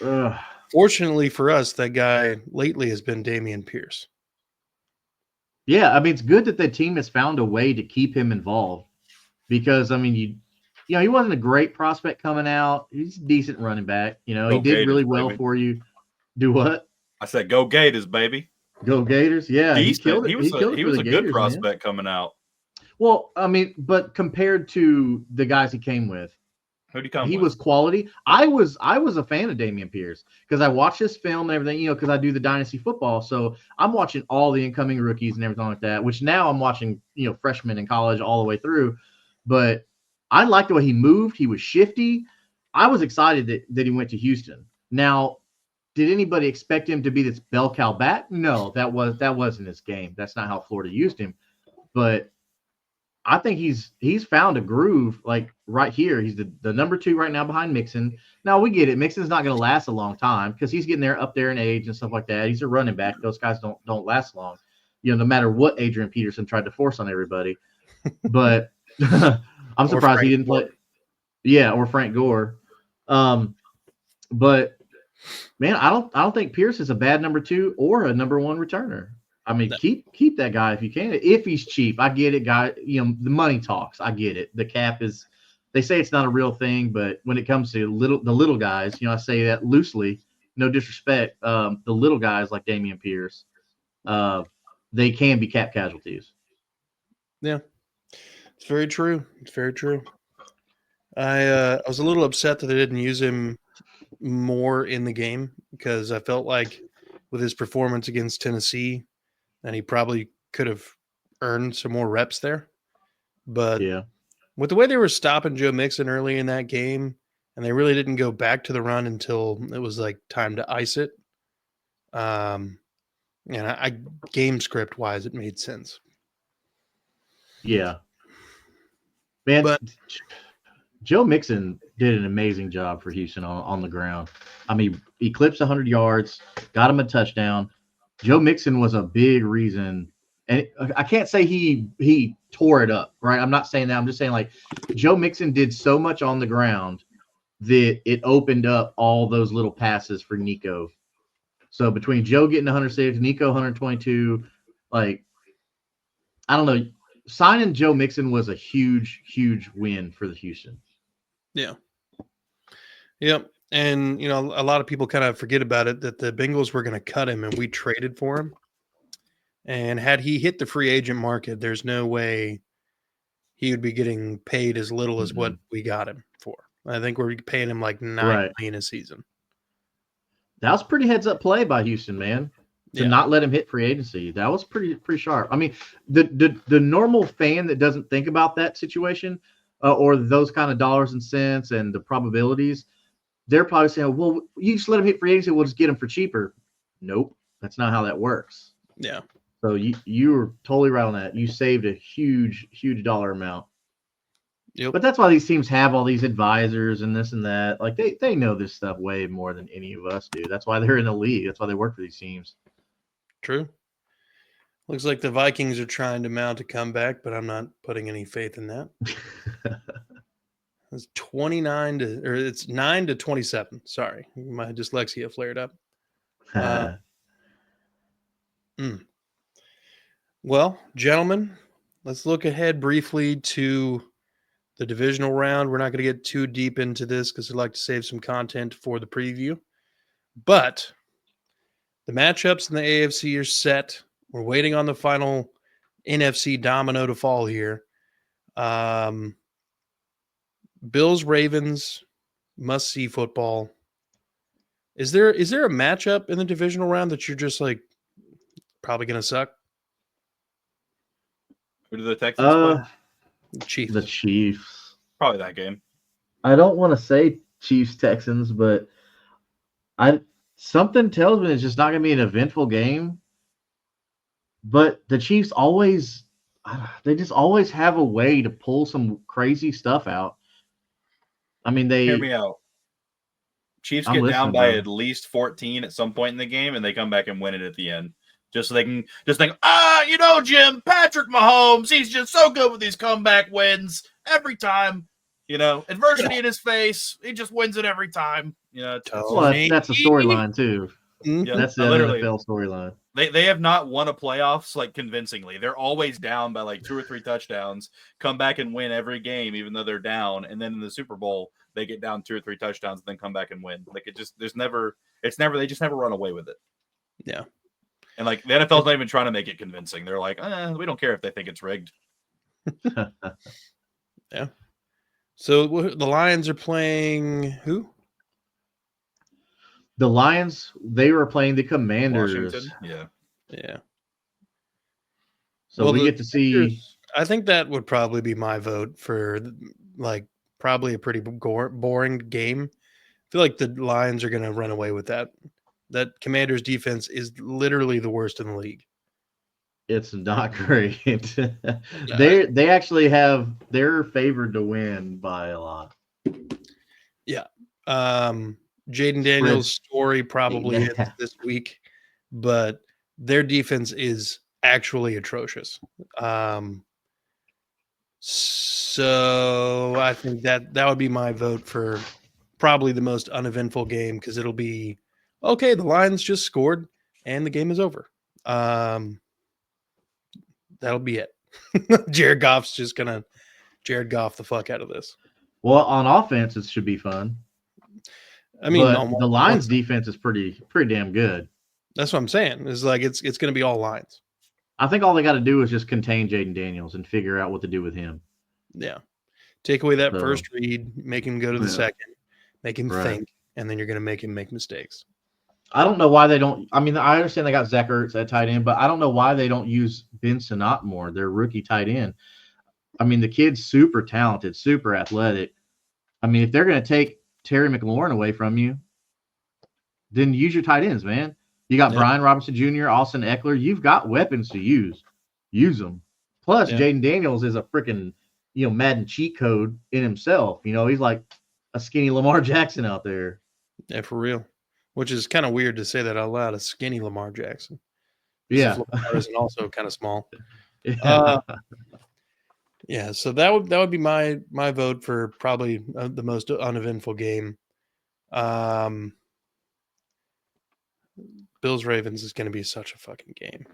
Ugh. Fortunately for us, that guy lately has been Dameon Pierce. Yeah, I mean, it's good that the team has found a way to keep him involved because, I mean, he wasn't a great prospect coming out. He's a decent running back. He Go did really Gators, well baby. for you. Do what? I said, go Gators, baby. Go Gators. Yeah, he Decent. killed it. He was He killed it for the a good Gators, man. prospect coming out. Well, I mean, but compared to the guys he came with, Who'd he come he with? was quality. I was a fan of Dameon Pierce because I watched his film and everything, because I do the dynasty football. So I'm watching all the incoming rookies and everything like that, which now I'm watching, freshmen in college all the way through. But I liked the way he moved. He was shifty. I was excited that he went to Houston. Now, did anybody expect him to be this bell cow back? No, that wasn't his game. That's not how Florida used him. But I think he's found a groove, like right here. He's the number 2 right now behind Mixon. Now we get it. Mixon's not going to last a long time because he's getting up there in age and stuff like that. He's a running back. Those guys don't last long, no matter what Adrian Peterson tried to force on everybody. But I'm surprised he didn't play. Yeah, or Frank Gore. But man, I don't think Pierce is a bad number 2 or a number 1 returner. I mean, keep that guy if you can. If he's cheap, I get it, guy. The money talks. I get it. The cap is. They say it's not a real thing, but when it comes to the little guys, I say that loosely, no disrespect. The little guys like Dameon Pierce, they can be cap casualties. Yeah, it's very true. It's very true. I was a little upset that they didn't use him more in the game because I felt like with his performance against Tennessee, and he probably could have earned some more reps there. But yeah, with the way they were stopping Joe Mixon early in that game, and they really didn't go back to the run until it was like time to ice it. And I game script wise, it made sense. Yeah, man. But Joe Mixon did an amazing job for Houston on the ground. I mean, he clipped 100 yards, got him a touchdown. Joe Mixon was a big reason, and I can't say he tore it up, right? I'm not saying that. I'm just saying, like, Joe Mixon did so much on the ground that it opened up all those little passes for Nico. So between Joe getting 106, Nico 122, like, I don't know. Signing Joe Mixon was a huge, huge win for the Houston. Yeah. Yep. And, a lot of people kind of forget about it that the Bengals were going to cut him and we traded for him. And had he hit the free agent market, there's no way he would be getting paid as little as what we got him for. I think we're paying him like $9 million a season. That was pretty heads up play by Houston, man. To not let him hit free agency. That was pretty sharp. I mean, the normal fan that doesn't think about that situation or those kind of dollars and cents and the probabilities, they're probably saying, well, you just let him hit free agency, we'll just get him for cheaper. Nope, that's not how that works. Yeah. So you were totally right on that. You saved a huge, huge dollar amount. Yep. But that's why these teams have all these advisors and this and that. Like they know this stuff way more than any of us do. That's why they're in the league. That's why they work for these teams. True. Looks like the Vikings are trying to mount a comeback, but I'm not putting any faith in that. It's 9-27. Sorry, my dyslexia flared up. Well, gentlemen, let's look ahead briefly to the divisional round. We're not going to get too deep into this because I'd like to save some content for the preview. But the matchups in the AFC are set. We're waiting on the final NFC domino to fall here. Bills, Ravens, must-see football. Is there a matchup in the divisional round that you're just like probably going to suck? Who do the Texans play? Chiefs. The Chiefs. Probably that game. I don't want to say Chiefs Texans, but something tells me it's just not going to be an eventful game. But the Chiefs always have a way to pull some crazy stuff out. I mean, hear me out. Chiefs get down by at least 14 at some point in the game, and they come back and win it at the end. just so they can just think, Jim, Patrick Mahomes, he's just so good with these comeback wins every time. Adversity in his face, he just wins it every time. That's a storyline too. Yeah, that's the NFL storyline. They have not won a playoffs like convincingly. They're always down by like 2 or 3 touchdowns, come back and win every game, even though they're down. And then in the Super Bowl, they get down 2 or 3 touchdowns and then come back and win. Like they just never run away with it. Yeah. And like the NFL's not even trying to make it convincing. They're like, we don't care if they think it's rigged. Yeah. So the Lions are playing who? The Lions, they were playing the Commanders. Washington. Yeah. So we get to see. I think that would probably be my vote for probably a pretty boring game. I feel like the Lions are going to run away with that. That Commanders defense is literally the worst in the league. It's not great. They actually they're favored to win by a lot. Yeah. Jaden Daniels' story probably ends this week, but their defense is actually atrocious. So I think that would be my vote for probably the most uneventful game, because it'll be, okay, the Lions just scored and the game is over. That'll be it. Jared Goff's just going to Jared Goff the fuck out of this. Well, on offense, it should be fun. I mean, the Lions defense is pretty damn good. That's what I'm saying. It's like it's going to be all Lions. I think all they got to do is just contain Jaden Daniels and figure out what to do with him. Yeah, take away that first read, make him go to the second, make him think, and then you're going to make him make mistakes. I don't know why they don't. I mean, I understand they got Zach Ertz at tight end, but I don't know why they don't use Ben Sinnott more, their rookie tight end. I mean, the kid's super talented, super athletic. I mean, if they're going to take Terry McLaurin away from you, then use your tight ends, man. You got Brian Robinson Jr., Austin Eckler. You've got weapons to use. Use them. Plus, Jaden Daniels is a freaking, Madden cheat code in himself. He's like a skinny Lamar Jackson out there. Yeah, for real. Which is kind of weird to say that out loud, a skinny Lamar Jackson. Yeah. Lamar isn't also kind of small. Yeah. So that would be my vote for probably the most uneventful game. Bills Ravens is going to be such a fucking game.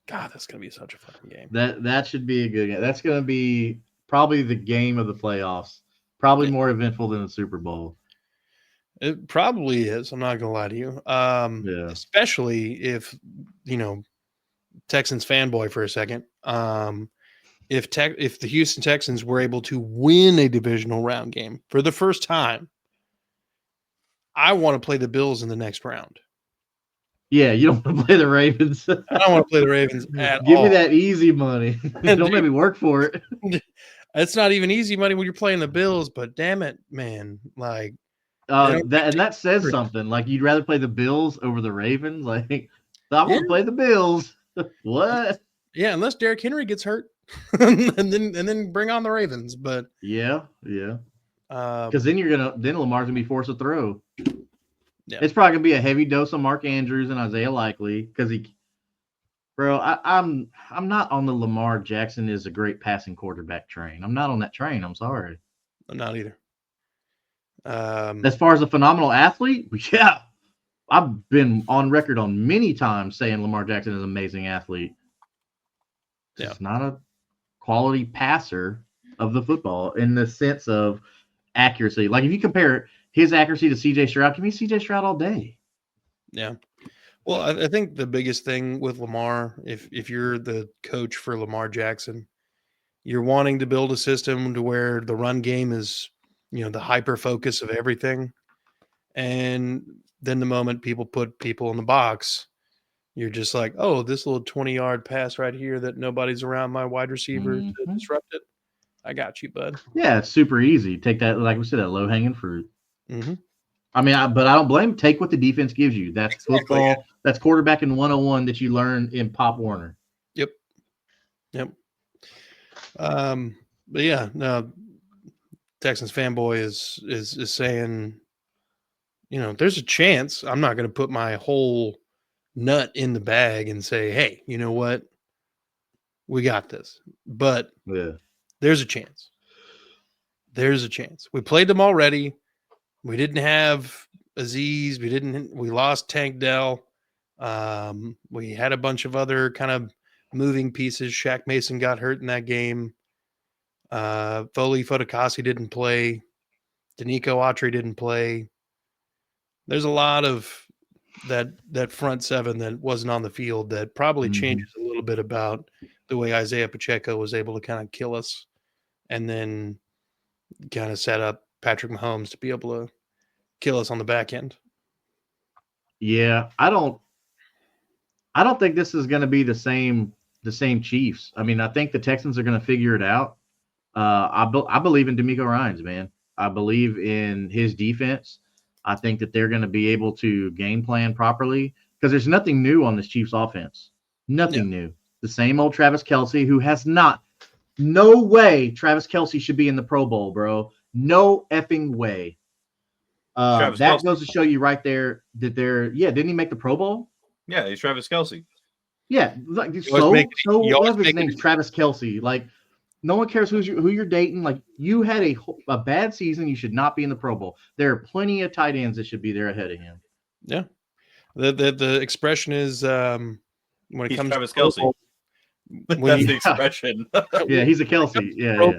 God, that's going to be such a fucking game. That should be a good game. That's going to be probably the game of the playoffs. Probably more eventful than the Super Bowl. It probably is. I'm not going to lie to you. Especially if, Texans fanboy for a second. If the Houston Texans were able to win a divisional round game for the first time, I want to play the Bills in the next round. Yeah, you don't want to play the Ravens. I don't want to play the Ravens at all. Give me that easy money. Don't make me work for it. It's not even easy money when you're playing the Bills, but damn it, man. Like, that says something. Like, you'd rather play the Bills over the Ravens? Like, I want to play the Bills. What? Yeah, unless Derrick Henry gets hurt. and then bring on the Ravens. But yeah. Because then Lamar's gonna be forced to throw. Yeah. It's probably gonna be a heavy dose of Mark Andrews and Isaiah Likely, because I'm not on the Lamar Jackson is a great passing quarterback train. I'm not on that train. I'm sorry. I'm not either. As far as a phenomenal athlete, yeah, I've been on record on many times saying Lamar Jackson is an amazing athlete. It's not a quality passer of the football in the sense of accuracy. Like, if you compare his accuracy to CJ Stroud, give me CJ Stroud all day. Yeah. Well, I think the biggest thing with Lamar, if you're the coach for Lamar Jackson, you're wanting to build a system to where the run game is, the hyper focus of everything. And then the moment people put people in the box, you're just like, oh, this little 20-yard pass right here that nobody's around my wide receiver to disrupt it. I got you, bud. Yeah, it's super easy. Take that, like we said, that low-hanging fruit. Mm-hmm. I mean, but I don't blame him. Take what the defense gives you. That's football. Yeah. That's quarterbacking 101 that you learn in Pop Warner. Yep. But yeah, no, Texans fanboy is saying, there's a chance I'm not going to put my whole nut in the bag and say, hey, you know what? We got this. But there's a chance. There's a chance. We played them already. We didn't have Aziz. We lost Tank Dell. We had a bunch of other kind of moving pieces. Shaq Mason got hurt in that game. Foley Fotokasi didn't play. Danico Autry didn't play. There's a lot of that front seven that wasn't on the field that probably changes a little bit about the way Isaiah Pacheco was able to kind of kill us and then kind of set up Patrick Mahomes to be able to kill us on the back end. Yeah, I don't think this is going to be the same Chiefs. I mean, I think the Texans are going to figure it out. I believe in D'Amico Ryans, man. I believe in his defense. I think that they're going to be able to game plan properly because there's nothing new on this Chiefs offense. Nothing new. The same old Travis Kelce, who has not. No way Travis Kelce should be in the Pro Bowl, bro. No effing way. That Kelce goes to show you right there that didn't he make the Pro Bowl? Yeah, he's Travis Kelce. Yeah, like what his name's Travis Kelce. Like, no one cares who you're dating. Like, you had a bad season. You should not be in the Pro Bowl. There are plenty of tight ends that should be there ahead of him. Yeah, the expression is when it comes Travis to Pro Kelce. Bowl, That's the expression. Yeah, he's a Kelce. Yeah. Bowl,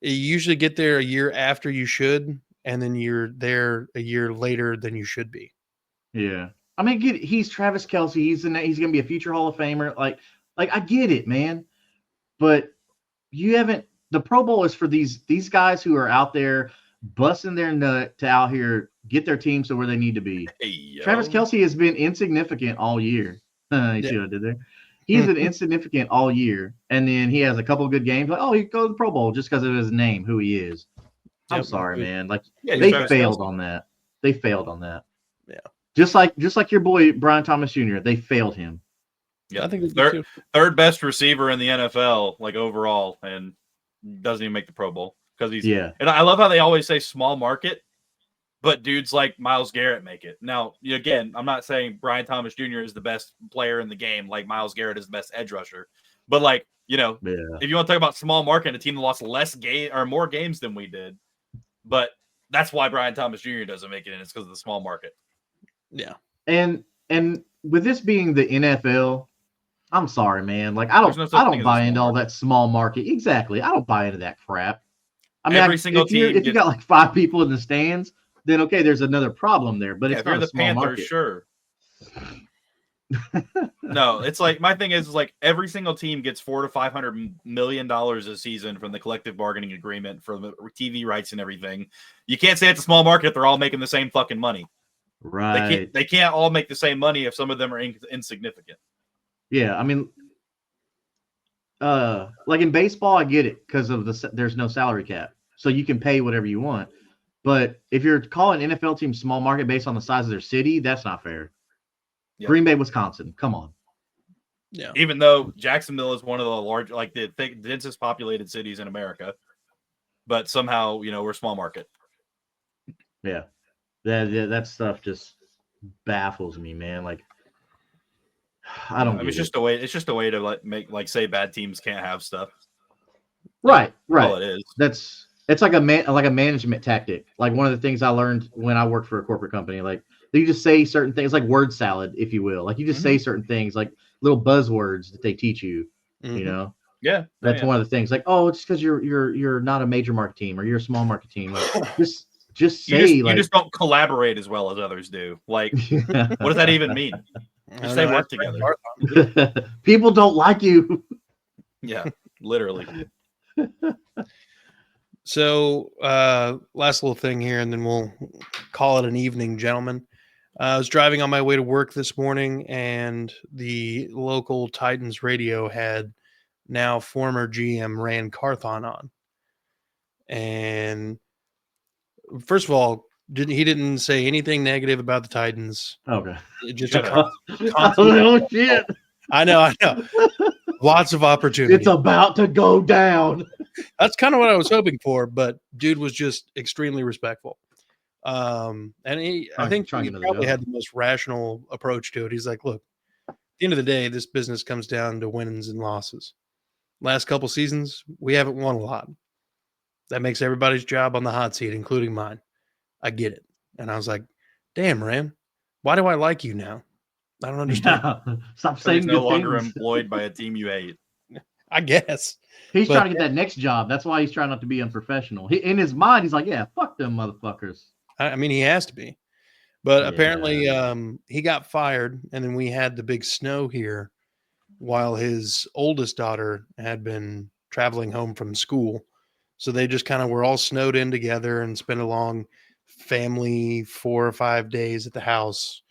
you usually get there a year after you should, and then you're there a year later than you should be. Yeah. I mean, he's Travis Kelce. He's going to be a future Hall of Famer. Like I get it, man. But you haven't. The Pro Bowl is for these guys who are out there busting their nut to out here get their teams to where they need to be. Hey, Travis Kelce has been insignificant all year. You see what I did there? He's been insignificant all year, and then he has a couple of good games. Like, oh, he goes to the Pro Bowl just because of his name, who he is. I'm sorry, man. Like, they failed on that. They failed on that. Yeah. Just like your boy Brian Thomas Jr. They failed him. Yeah, I think third best receiver in the NFL, like overall, and doesn't even make the Pro Bowl because he's. Yeah. And I love how they always say small market, but dudes like Myles Garrett make it. Now, again, I'm not saying Brian Thomas Jr. is the best player in the game, like Myles Garrett is the best edge rusher, but if you want to talk about small market, a team that lost more games than we did, but that's why Brian Thomas Jr. doesn't make it, and it's because of the small market. Yeah. And with this being the NFL, I'm sorry, man. Like, I don't buy into all that small market. Exactly. I don't buy into that crap. I mean, if you got like 5 people in the stands, then okay, there's another problem there. But if you're the small Panthers, market. Sure. No, it's like my thing is like every single team gets $400 to $500 million a season from the collective bargaining agreement for the TV rights and everything. You can't say it's a small market; they're all making the same fucking money. Right? They can't all make the same money if some of them are insignificant. Yeah, I mean, like in baseball, I get it because of there's no salary cap, so you can pay whatever you want. But if you're calling NFL teams small market based on the size of their city, that's not fair. Yep. Green Bay, Wisconsin, come on. Yeah. Even though Jacksonville is one of the the densest populated cities in America, but somehow we're small market. Yeah, that stuff just baffles me, man. Like, I don't. It's just a way. It's just a way to say bad teams can't have stuff. Right. All it is. It's like a management tactic. Like one of the things I learned when I worked for a corporate company. Like you just say certain things, like word salad, if you will. Like you just say certain things, like little buzzwords that they teach you. Yeah. That's one of the things. Like, oh, it's because you're not a major market team or you're a small market team. Like, just say you just don't collaborate as well as others do. Like, what does that even mean? Just say work together. People don't like you. Yeah, literally. So, last little thing here, and then we'll call it an evening, gentlemen. I was driving on my way to work this morning, and the local Titans radio had now former GM Rand Carthon on. And first of all, he didn't say anything negative about the Titans. Okay. Just oh, shit. I know. Lots of opportunity. It's about to go down. That's kind of what I was hoping for, but dude was just extremely respectful. And I think he probably had the most rational approach to it. He's like, look, at the end of the day, this business comes down to wins and losses. Last couple seasons, we haven't won a lot. That makes everybody's job on the hot seat, including mine. I get it. And I was like, damn, Ram, why do I like you now? I don't understand. Yeah. Stop saying he's no longer employed by a team you hate. I guess. He's trying to get that next job. That's why he's trying not to be unprofessional. In his mind, he's like, yeah, fuck them motherfuckers. I mean, he has to be. But apparently he got fired, and then we had the big snow here while his oldest daughter had been traveling home from school. So they just kind of were all snowed in together and spent a long family 4 or 5 days at the house.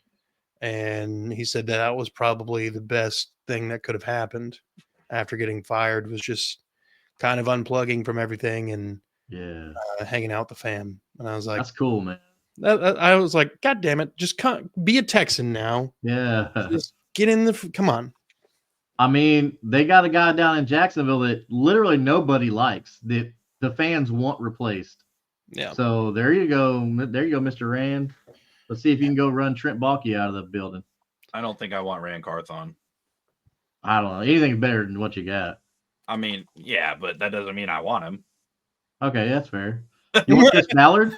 And he said that was probably the best thing that could have happened after getting fired, was just kind of unplugging from everything and hanging out with the fam. And I was like, that's cool, man. I was like, God damn it, just be a Texan now. Yeah. Just get in come on. I mean, they got a guy down in Jacksonville that literally nobody likes, that the fans want replaced. Yeah. So there you go. There you go, Mr. Rand. Let's see if you can go run Trent Baalke out of the building. I don't think I want Rand Carthon. I don't know. Anything's better than what you got. I mean, yeah, but that doesn't mean I want him. Okay, that's fair. You want Chris Ballard?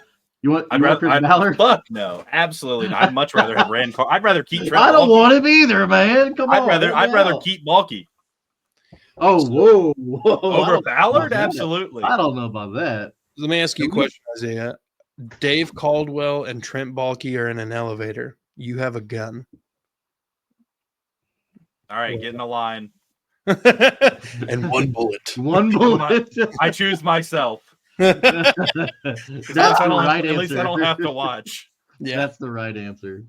I'd rather Chris Ballard? Fuck no, absolutely not. I'd much rather have Rand. I'd rather keep Trent. I don't want him either, man. Come on. I'd rather keep Baalke. Oh, whoa. Over Ballard? Absolutely. I don't know about that. Let me ask you a question, Isaiah. Dave Caldwell and Trent Baalke are in an elevator. You have a gun. All right, get in the line. And one bullet. One bullet. I choose myself. That's at least I don't have to watch. Yeah, that's the right answer.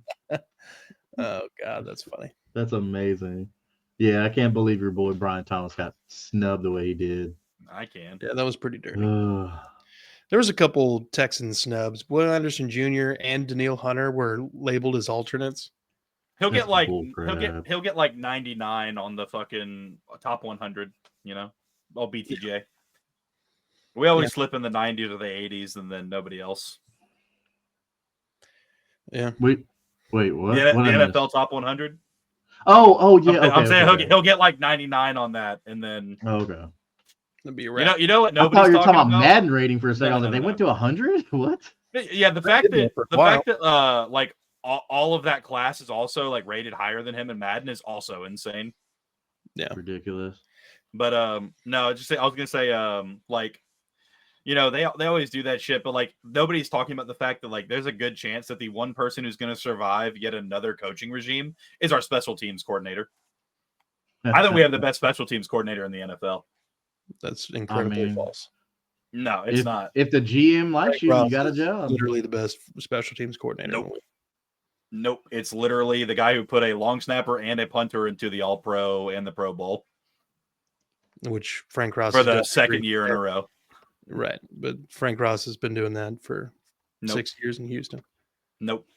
Oh God, that's funny. That's amazing. Yeah, I can't believe your boy Brian Thomas got snubbed the way he did. I can. Yeah, that was pretty dirty. There was a couple Texan snubs. Will Anderson Jr. and Daniil Hunter were labeled as alternates. He'll get like 99 on the fucking top 100. You know, all BTJ. Yeah. We always slip in the 90s or the 80s, and then nobody else. Yeah. Wait, what? The NFL top 100. Oh, yeah. I'm saying he'll get like 99 on that, and then okay. That'd be right. You know what? I thought you were talking about Madden rating for a second. They went to 100. What? Yeah, the fact that like all of that class is also like rated higher than him in Madden is also insane. Yeah, ridiculous. But no, I was gonna say like, you know, they always do that shit, but like nobody's talking about the fact that like there's a good chance that the one person who's gonna survive yet another coaching regime is our special teams coordinator. I think we have the best special teams coordinator in the NFL. That's incredibly false. No, it's not. If the GM likes you, you got a job. Literally the best special teams coordinator. Nope. It's literally the guy who put a long snapper and a punter into the All-Pro and the Pro Bowl. Which Frank Ross for the second year in a row. Right. But Frank Ross has been doing that for 6 years in Houston. Nope.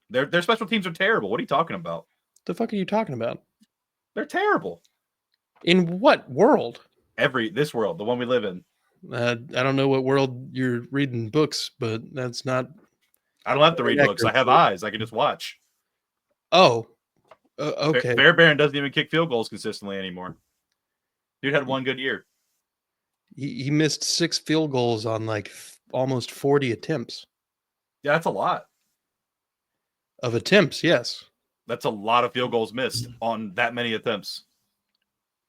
Their special teams are terrible. What are you talking about? The fuck are you talking about? They're terrible. In what world? This world, the one we live in. I don't know what world you're reading books, but that's not. I don't have to read books. I have eyes. I can just watch. Oh, okay. Fairbairn doesn't even kick field goals consistently anymore. Dude had one good year. He missed 6 field goals on like almost 40 attempts. Yeah, that's a lot. Of attempts, yes. That's a lot of field goals missed on that many attempts.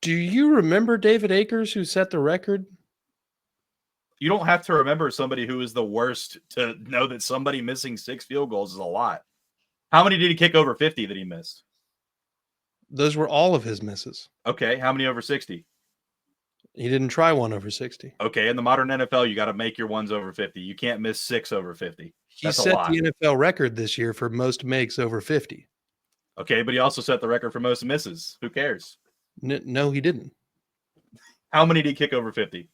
Do you remember David Akers, who set the record? You don't have to remember somebody who is the worst to know that somebody missing 6 field goals is a lot. How many did he kick over 50 that he missed? Those were all of his misses. Okay, how many over 60? He didn't try one over 60. Okay, in the modern NFL, you got to make your ones over 50. You can't miss 6 over 50. He set the NFL record this year for most makes over 50. Okay, but he also set the record for most misses. Who cares? No, he didn't. How many did he kick over 50?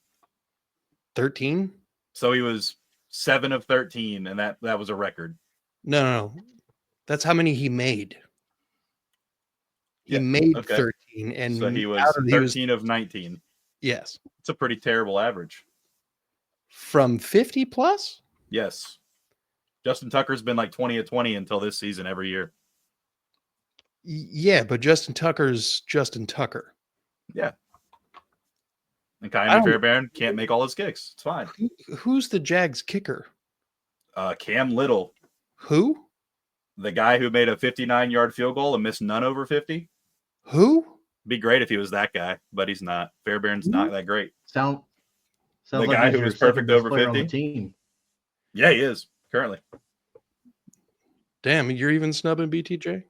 13. So he was 7 of 13, and that was a record. No. That's how many he made. He made 13, and so he was 13 of 19. Yes. It's a pretty terrible average. From 50 plus? Yes. Justin Tucker's been like 20 of 20 until this season every year. Yeah, but Justin Tucker's Justin Tucker. Yeah. And Kyrie Fairbairn can't make all his kicks. It's fine. Who's the Jags kicker? Cam Little. Who? The guy who made a 59-yard field goal and missed none over 50. Who? Be great if he was that guy, but he's not. Fairbairn's not that great. Sounds the like guy who was perfect over 50. Team. Yeah, he is currently. Damn, you're even snubbing BTJ?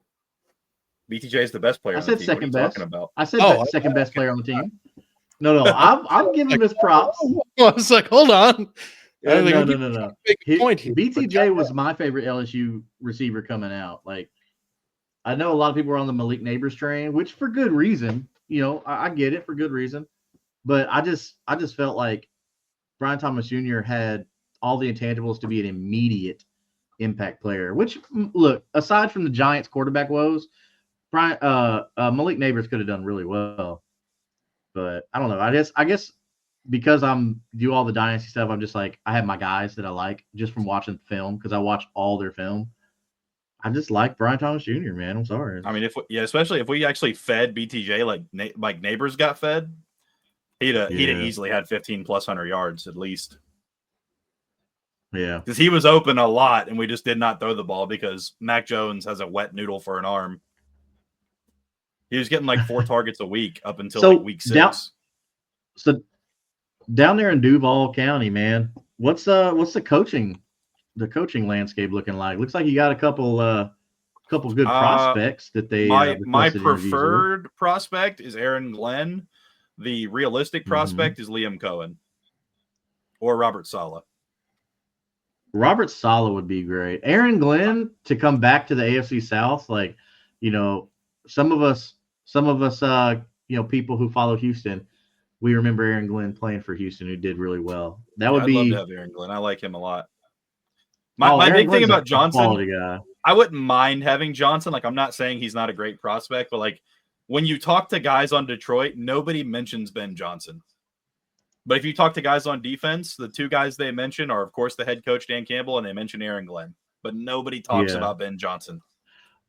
BTJ is the best player. I on said the team. second What are you best. talking about? I said second best player on the team. No, I'm giving him his props. I was like, hold on. No. Big point here. BTJ was my favorite LSU receiver coming out. Like, I know a lot of people were on the Malik Neighbors train, which for good reason. You know, I get it for good reason. But I just felt like Brian Thomas Jr. had all the intangibles to be an immediate impact player. Which, look, aside from the Giants' quarterback woes, Malik Neighbors could have done really well. But I don't know. I guess because I'm do all the dynasty stuff, I'm just like, I have my guys that I like just from watching film because I watch all their film. I just like Brian Thomas Jr., man. I'm sorry. I mean, especially if we actually fed BTJ like Neighbors got fed, he'd have easily had 15+ yards at least. Yeah, because he was open a lot, and we just did not throw the ball because Mac Jones has a wet noodle for an arm. He was getting like 4 targets a week up until week 6. So down there in Duval County, man, what's the coaching landscape looking like? Looks like you got a couple good prospects that they. My preferred prospect is Aaron Glenn. The realistic prospect is Liam Cohen or Robert Saleh. Robert Saleh would be great. Aaron Glenn to come back to the AFC South, like, you know, some of us, you know, people who follow Houston, we remember Aaron Glenn playing for Houston, who did really well. I'd love to have Aaron Glenn. I like him a lot. My big thing about Johnson, I wouldn't mind having Johnson. Like, I'm not saying he's not a great prospect, but like when you talk to guys on Detroit, nobody mentions Ben Johnson. But if you talk to guys on defense, the 2 guys they mention are, of course, the head coach, Dan Campbell, and they mention Aaron Glenn. But nobody talks about Ben Johnson.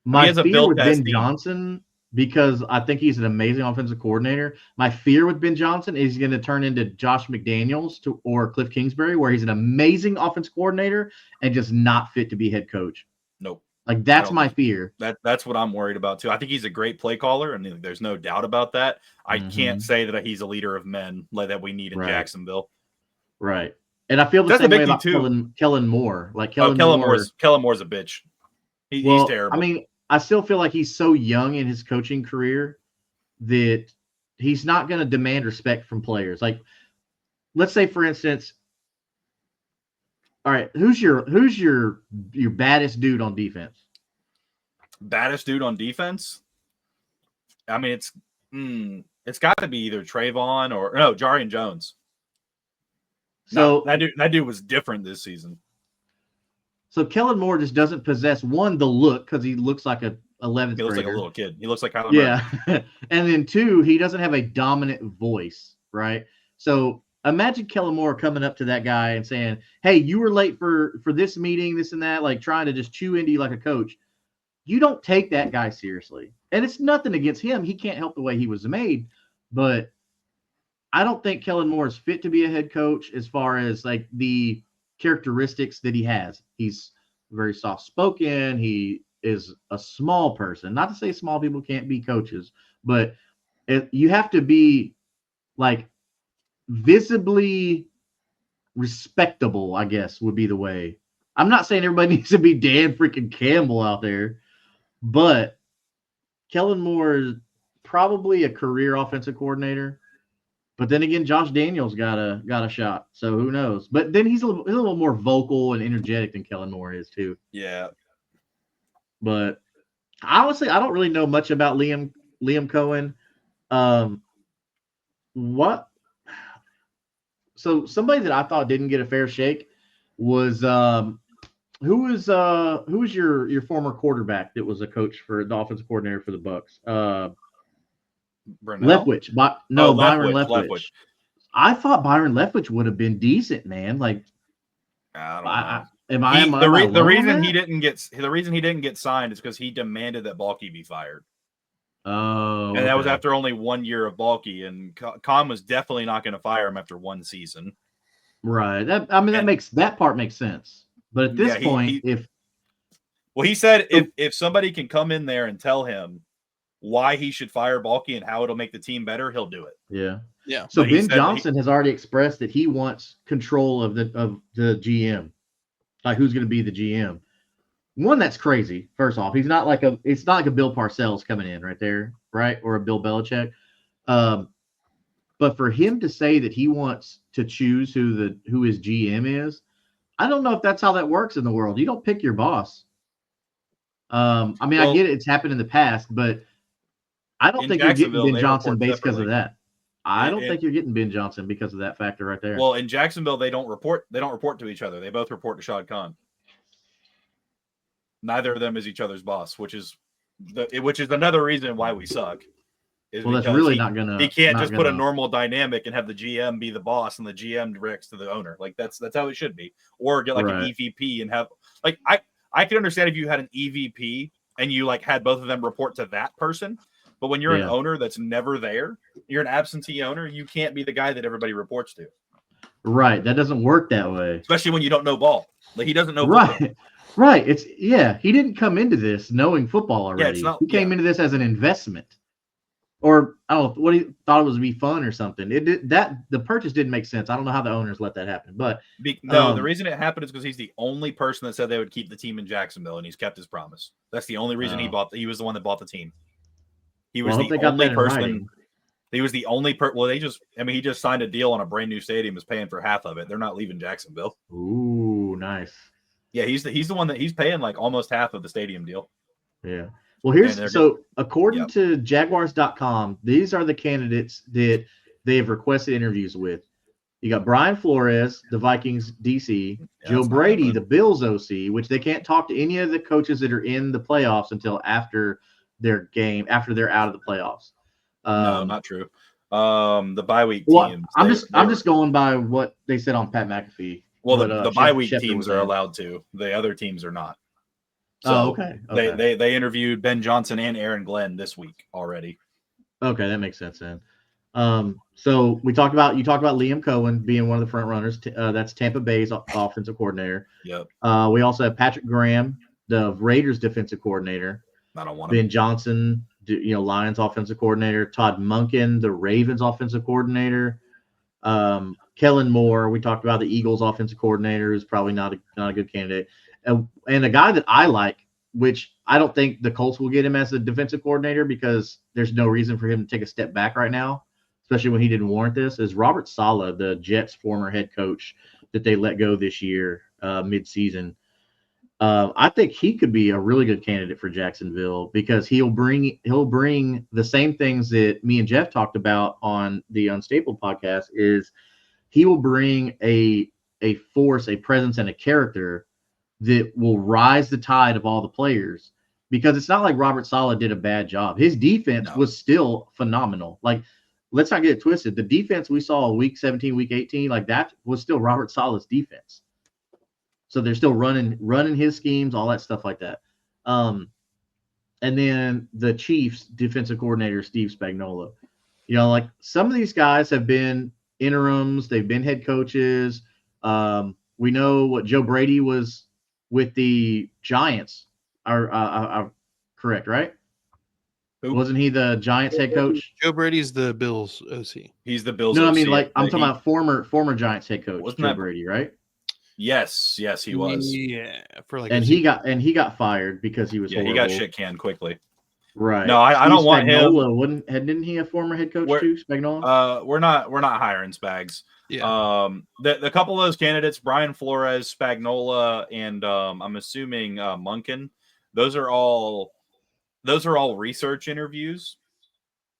My fear with Ben Johnson, because I think he's an amazing offensive coordinator, my fear with Ben Johnson is he's going to turn into Josh McDaniels or Cliff Kingsbury, where he's an amazing offensive coordinator and just not fit to be head coach. Nope. Like, that's my fear. That's what I'm worried about, too. I think he's a great play caller, and there's no doubt about that. I can't say that he's a leader of men like that we need in Jacksonville. Right. And I feel the same way about Kellen Moore. Like, Kellen Moore's a bitch. He's terrible. I mean, I still feel like he's so young in his coaching career that he's not going to demand respect from players. Like, let's say, for instance, all right, who's your baddest dude on defense? Baddest dude on defense? I mean, it's got to be either Trayvon or Jarian Jones. So that dude was different this season. So Kellen Moore just doesn't possess the look because he looks like a 11th grader. He looks like a little kid. He looks like Kyler Murray. Yeah. And then 2, he doesn't have a dominant voice, right? So imagine Kellen Moore coming up to that guy and saying, hey, you were late for this meeting, this and that, like trying to just chew into you like a coach. You don't take that guy seriously. And it's nothing against him. He can't help the way he was made. But I don't think Kellen Moore is fit to be a head coach as far as like the characteristics that he has. He's very soft-spoken. He is a small person. Not to say small people can't be coaches, but you have to be like visibly respectable, I guess, would be the way. I'm not saying everybody needs to be Dan freaking Campbell out there, but Kellen Moore is probably a career offensive coordinator. But then again, Josh Daniels got a shot, so who knows? But then he's a little more vocal and energetic than Kellen Moore is too. Yeah. But honestly, I don't really know much about Liam Cohen. So somebody that I thought didn't get a fair shake was who was your former quarterback that was a coach for the offensive coordinator for the Bucs? Leftwich. Byron Leftwich. I thought Byron Leftwich would have been decent, man. Like, I don't know. The reason he didn't get signed is because he demanded that Balky be fired. Oh, and that was after only 1 year of Balky, and Khan was definitely not going to fire him after one season. Right. That part makes sense. But at this point, he said if somebody can come in there and tell him why he should fire Balky and how it'll make the team better, he'll do it. Yeah. Yeah. So Ben Johnson has already expressed that he wants control of the GM, like who's going to be the GM. One, that's crazy. First off, it's not like a Bill Parcells coming in right there, right, or a Bill Belichick. But for him to say that he wants to choose who his GM is, I don't know if that's how that works in the world. You don't pick your boss. I get it; it's happened in the past, but I don't think you're getting Ben Johnson based because of that. I don't think you're getting Ben Johnson because of that factor right there. Well, in Jacksonville, they don't report to each other. They both report to Shad Khan. Neither of them is each other's boss, which is another reason why we suck. That's really not gonna. He can't just put a normal dynamic and have the GM be the boss and the GM directs to the owner. Like that's how it should be. Or get like an EVP and have like I can understand if you had an EVP and you like had both of them report to that person. But when you're an owner that's never there, you're an absentee owner, you can't be the guy that everybody reports to. Right. That doesn't work that way. Especially when you don't know ball. Like he doesn't know football. Right. He didn't come into this knowing football already. He came into this as an investment. Or I don't know what he thought it was to be fun or something. The purchase didn't make sense. I don't know how the owners let that happen. But the reason it happened is because he's the only person that said they would keep the team in Jacksonville, and he's kept his promise. That's the only reason he was the one that bought the team. He was the only person. He was the only Well, he just signed a deal on a brand new stadium, is paying for half of it. They're not leaving Jacksonville. Ooh, nice. Yeah, he's the one that he's paying like almost half of the stadium deal. Yeah. Well, according to Jaguars.com, these are the candidates that they have requested interviews with. You got Brian Flores, the Vikings DC, Joe Brady, the Bills OC, which they can't talk to any of the coaches that are in the playoffs until after their game, after they're out of the playoffs. No, not true. The bye week teams. I'm just going by what they said on Pat McAfee. Well, the bye week teams are allowed to. The other teams are not. So okay. They interviewed Ben Johnson and Aaron Glenn this week already. Okay, that makes sense then. So you talked about Liam Cohen being one of the front runners. That's Tampa Bay's offensive coordinator. Yep. We also have Patrick Graham, the Raiders defensive coordinator. I don't want Ben Johnson, Lions offensive coordinator. Todd Monken, the Ravens offensive coordinator. Kellen Moore, we talked about the Eagles offensive coordinator, who's probably not a good candidate. And a guy that I like, which I don't think the Colts will get him as a defensive coordinator because there's no reason for him to take a step back right now, especially when he didn't warrant this, is Robert Saleh, the Jets' former head coach that they let go this year, mid-season. I think he could be a really good candidate for Jacksonville because he'll bring the same things that me and Jeff talked about on the Unstapled podcast. Is he will bring a force, a presence, and a character that will rise the tide of all the players, because it's not like Robert Saleh did a bad job. His defense was still phenomenal. Like, let's not get it twisted. The defense we saw week 17, week 18, like that was still Robert Saleh's defense. So they're still running his schemes, all that stuff like that. And then the Chiefs defensive coordinator, Steve Spagnuolo. Like some of these guys have been interims. They've been head coaches. We know what Joe Brady was with the Giants are correct, right? Wasn't he the Giants head coach? Joe Brady's the Bills OC. He's the Bills. No, OC. I mean, like I'm talking about former Giants head coach Joe Brady, right? Yes, he was. Yeah, he got fired because he was horrible. He got shit canned quickly. Right. No, I don't want him. Didn't he a former head coach too, Spagnuolo? We're not hiring Spags. Yeah. The couple of those candidates, Brian Flores, Spagnuolo, and I'm assuming Monken, those are all research interviews.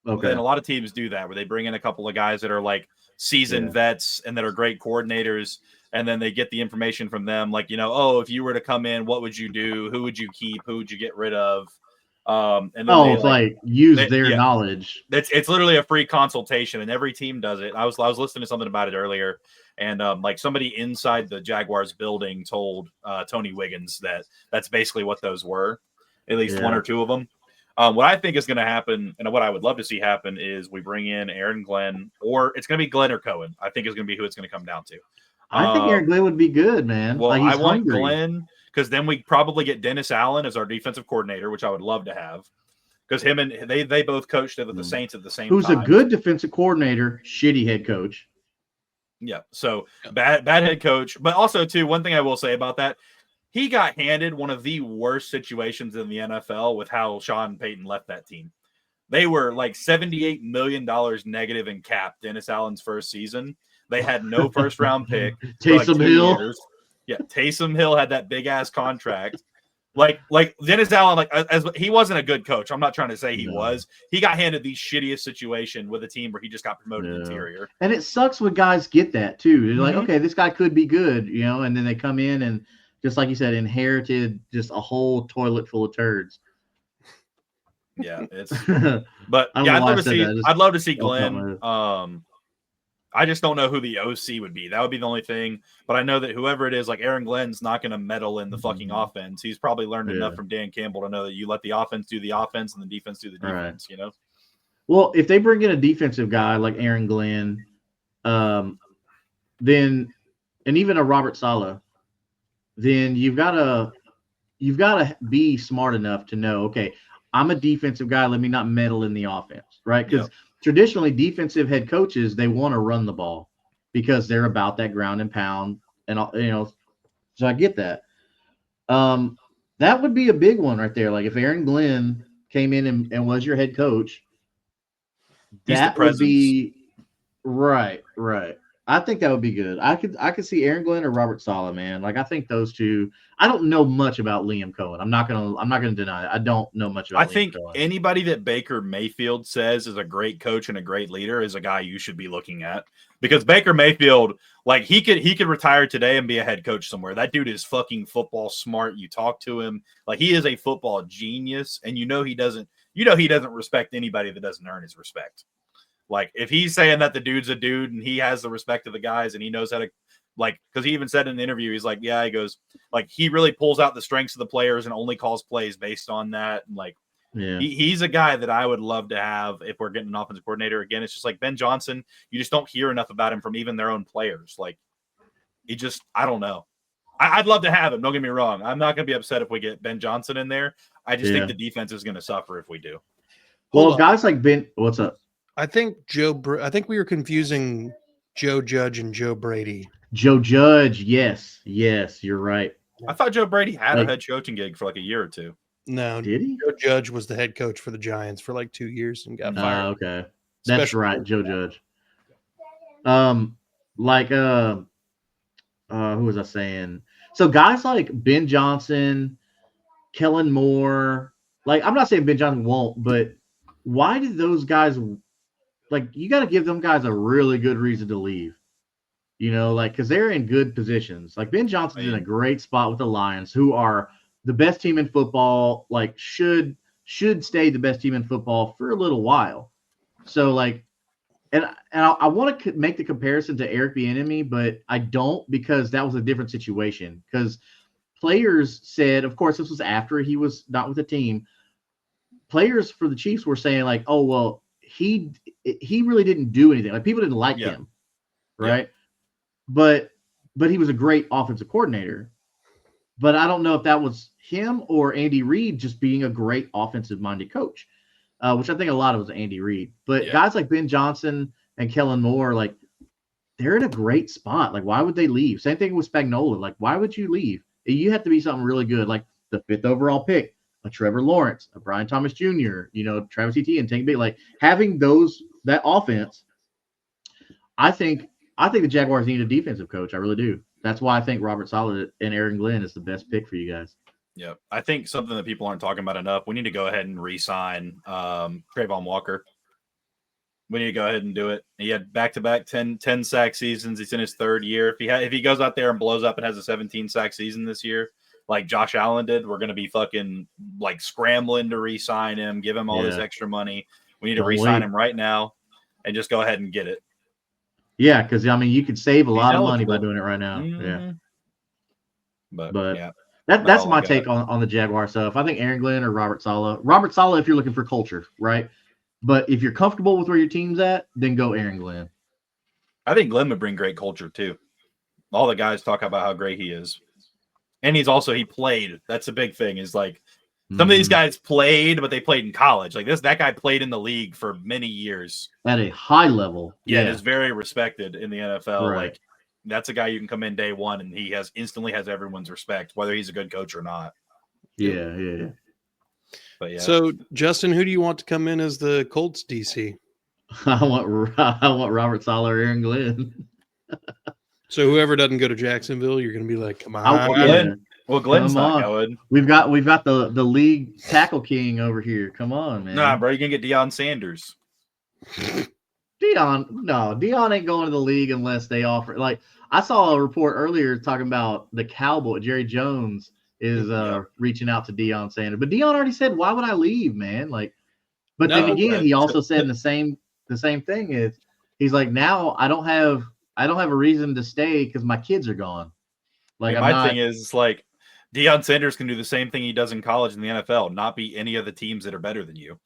Okay. And a lot of teams do that, where they bring in a couple of guys that are like seasoned vets and that are great coordinators, and then they get the information from them, like, if you were to come in, what would you do? Who would you keep? Who would you get rid of? And then it's use their knowledge. It's literally a free consultation, and every team does it. I was listening to something about it earlier, And like somebody inside the Jaguars building told Tony Wiggins that that's basically what those were, at least one or two of them. What I think is going to happen, and what I would love to see happen, is we bring in Aaron Glenn, or it's going to be Glenn or Cohen. I think is going to be who it's going to come down to. I think Aaron Glenn would be good, man. Well, like I want Glenn because then we probably get Dennis Allen as our defensive coordinator, which I would love to have. Because him and they both coached with the Saints at the same time. Who's a good defensive coordinator, shitty head coach. Yeah, so bad head coach. But also, too, one thing I will say about that, he got handed one of the worst situations in the NFL with how Sean Payton left that team. They were like $78 million negative in cap Dennis Allen's first season. They had no first-round pick. Taysom Hill. Yeah, Taysom Hill had that big-ass contract. Like Dennis Allen, as he wasn't a good coach. I'm not trying to say he was. He got handed the shittiest situation with a team where he just got promoted interior. And it sucks when guys get that too. They're like, okay, this guy could be good, and then they come in and just like you said, inherited just a whole toilet full of turds. Yeah, it's. But yeah, I'd love to see Glenn. I just don't know who the OC would be. That would be the only thing. But I know that whoever it is, like Aaron Glenn's not going to meddle in the fucking offense. He's probably learned enough from Dan Campbell to know that you let the offense do the offense and the defense do the defense, Well, if they bring in a defensive guy like Aaron Glenn, then and even a Robert Saleh, then you've got to be smart enough to know, okay, I'm a defensive guy. Let me not meddle in the offense, right? Because traditionally, defensive head coaches, they want to run the ball because they're about that ground and pound, and so I get that. That would be a big one right there. Like if Aaron Glenn came in and was your head coach, that would be right. I think that would be good. I could see Aaron Glenn or Robert Saleh, man. Like I think those two. I don't know much about Liam Cohen. I'm not gonna deny it. I don't know much about. I think anybody that Baker Mayfield says is a great coach and a great leader is a guy you should be looking at, because Baker Mayfield, like he could retire today and be a head coach somewhere. That dude is fucking football smart. You talk to him, like he is a football genius, and he doesn't respect anybody that doesn't earn his respect. Like if he's saying that the dude's a dude and he has the respect of the guys and he knows how to, like, because he even said in the interview, he's like, yeah, he goes, like, he really pulls out the strengths of the players and only calls plays based on that. And like, he's a guy that I would love to have if we're getting an offensive coordinator again. It's just like Ben Johnson. You just don't hear enough about him from even their own players. Like I don't know. I'd love to have him. Don't get me wrong. I'm not going to be upset if we get Ben Johnson in there. I just think the defense is going to suffer if we do. Well, guys like Ben, what's up? I think we were confusing Joe Judge and Joe Brady. Joe Judge, yes, you're right. I thought Joe Brady had a head coaching gig for like a year or two. No, did he? Joe Judge was the head coach for the Giants for like 2 years and got fired. Okay, that's right, Joe Judge. Who was I saying? So guys like Ben Johnson, Kellen Moore, like I'm not saying Ben Johnson won't, but why did those guys? Like, you got to give them guys a really good reason to leave, because they're in good positions. Like, Ben Johnson's in a great spot with the Lions, who are the best team in football, like, should stay the best team in football for a little while. So, like, and I want to make the comparison to Eric Bieniemy, but I don't, because that was a different situation. Because players said, of course, this was after he was not with the team. Players for the Chiefs were saying, like, oh, well, he really didn't do anything. Like people didn't like him, right? Yeah. But he was a great offensive coordinator. But I don't know if that was him or Andy Reid just being a great offensive-minded coach, which I think a lot of it was Andy Reid. But guys like Ben Johnson and Kellen Moore, like they're in a great spot. Like why would they leave? Same thing with Spagnuolo. Like why would you leave? You have to be something really good, like the 5th overall pick. A Trevor Lawrence, a Brian Thomas Jr., Travis Etienne, Tank Big, like having that offense. I think the Jaguars need a defensive coach. I really do. That's why I think Robert Saleh and Aaron Glenn is the best pick for you guys. Yeah, I think something that people aren't talking about enough. We need to go ahead and re-sign Trayvon Walker. We need to go ahead and do it. He had back-to-back 10 sack seasons. He's in his 3rd year. If he goes out there and blows up and has a 17 sack season this year, like Josh Allen did, we're going to be fucking like scrambling to re-sign him, give him all this extra money. We need to re-sign him right now and just go ahead and get it. Yeah, because I mean, you could save a He's lot of money eligible. by doing it right now. Mhm. Yeah, But yeah, that's all my I take on the Jaguar stuff. I think Aaron Glenn or Robert Saleh. Robert Saleh, if you're looking for culture, right? But if you're comfortable with where your team's at, then go Aaron Glenn. I think Glenn would bring great culture too. All the guys talk about how great he is, and he played. That's a big thing. Is like some of these guys played, but they played in college. Like that guy played in the league for many years at a high level. Yeah, and is very respected in the NFL. Right. Like that's a guy you can come in day one, and he instantly has everyone's respect, whether he's a good coach or not. Yeah. But yeah. So Justin, who do you want to come in as the Colts DC? I want Robert Saleh or Aaron Glenn. So whoever doesn't go to Jacksonville, you're going to be like, come on. Well, Glenn's not going. We've got the league tackle king over here. Come on, man. Nah, bro, you can get Deion Sanders. Deion ain't going to the league unless they offer. Like I saw a report earlier talking about the Cowboy Jerry Jones is reaching out to Deion Sanders, but Deion already said, "Why would I leave, man?" Like, but then again, he also said the same thing is he's like, now I don't have a reason to stay because my kids are gone. Like my thing is like Deion Sanders can do the same thing he does in college in the NFL, not be any of the teams that are better than you.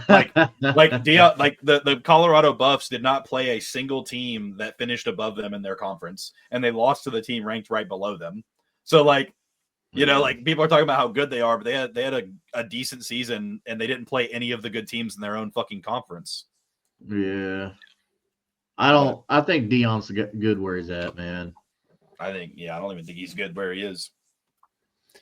Like Deion, like the Colorado Buffs did not play a single team that finished above them in their conference, and they lost to the team ranked right below them. So like, you know, like people are talking about how good they are, but they had a decent season, and they didn't play any of the good teams in their own fucking conference. Yeah, I think Deion's good where he's at, man. I don't even think he's good where he is.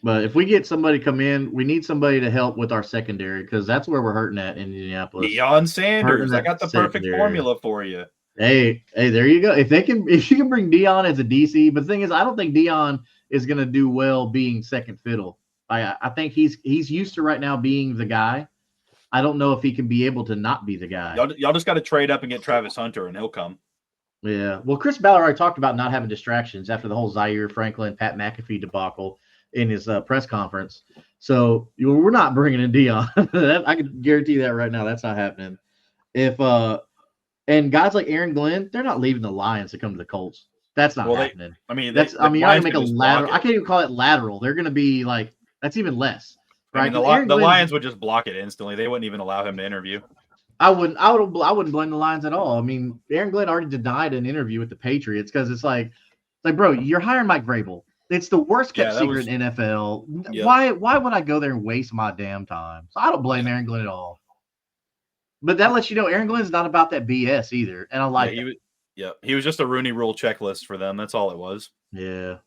But if we get somebody come in, we need somebody to help with our secondary because that's where we're hurting at in Indianapolis. Deion Sanders, I got the perfect formula for you. Hey, there you go. If you can bring Deion as a DC, but the thing is, I don't think Deion is going to do well being second fiddle. I think he's used to right now being the guy. I don't know if he can be able to not be the guy. Y'all just got to trade up and get Travis Hunter, and he'll come. Yeah. Well, Chris Ballard already talked about not having distractions after the whole Zaire Franklin, Pat McAfee debacle in his press conference. So we're not bringing in Deion. I can guarantee that right now. That's not happening. And guys like Aaron Glenn, they're not leaving the Lions to come to the Colts. That's not happening. You're not going to make a lateral. I can't even call it lateral. They're going to be like, that's even less. Right? I mean, the Lions would just block it instantly. They wouldn't even allow him to interview. I wouldn't blame the Lions at all. I mean, Aaron Glenn already denied an interview with the Patriots because it's like, bro, you're hiring Mike Vrabel. It's the worst kept secret in NFL. Yep. Why would I go there and waste my damn time? So I don't blame Aaron Glenn at all. But that lets you know Aaron Glenn's not about that BS either, and I like it. He was just a Rooney Rule checklist for them. That's all it was. Yeah.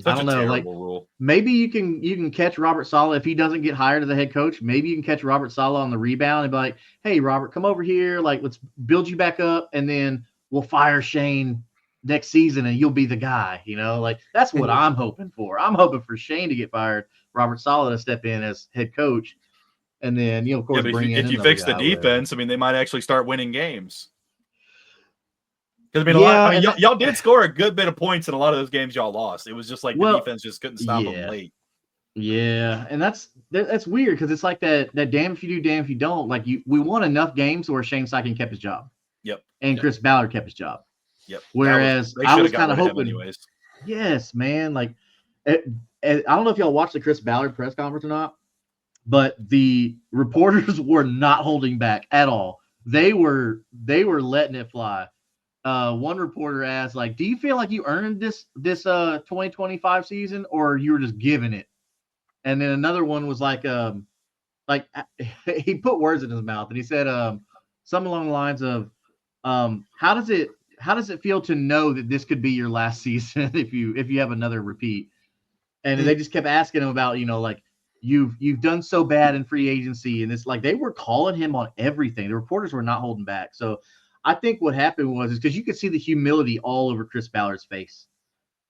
I don't know. Like rule. Maybe you can catch Robert Saleh if he doesn't get hired as the head coach. Maybe you can catch Robert Saleh on the rebound and be like, "Hey, Robert, come over here. Like, let's build you back up, and then we'll fire Shane next season, and you'll be the guy." You know, like that's what I'm hoping for. I'm hoping for Shane to get fired, Robert Saleh to step in as head coach, and then of course bring in. If you fix the defense, I mean, they might actually start winning games. Because I mean, y'all did score a good bit of points in a lot of those games y'all lost. It was just like the defense just couldn't stop them late. Yeah, and that's weird because it's like that damn if you do, damn if you don't. Like we won enough games where Shane Steichen kept his job. Yep. And Chris Ballard kept his job. Yep. Whereas I was kind of hoping. Anyways. Yes, man. Like I don't know if y'all watched the Chris Ballard press conference or not, but the reporters were not holding back at all. They were letting it fly. One reporter asked, like, do you feel like you earned this 2025 season or you were just giving it? And then another one was like he put words in his mouth and he said something along the lines of how does it feel to know that this could be your last season if you have another repeat? And they just kept asking him about, like you've done so bad in free agency, and it's like they were calling him on everything. The reporters were not holding back. So I think what happened was because you could see the humility all over Chris Ballard's face.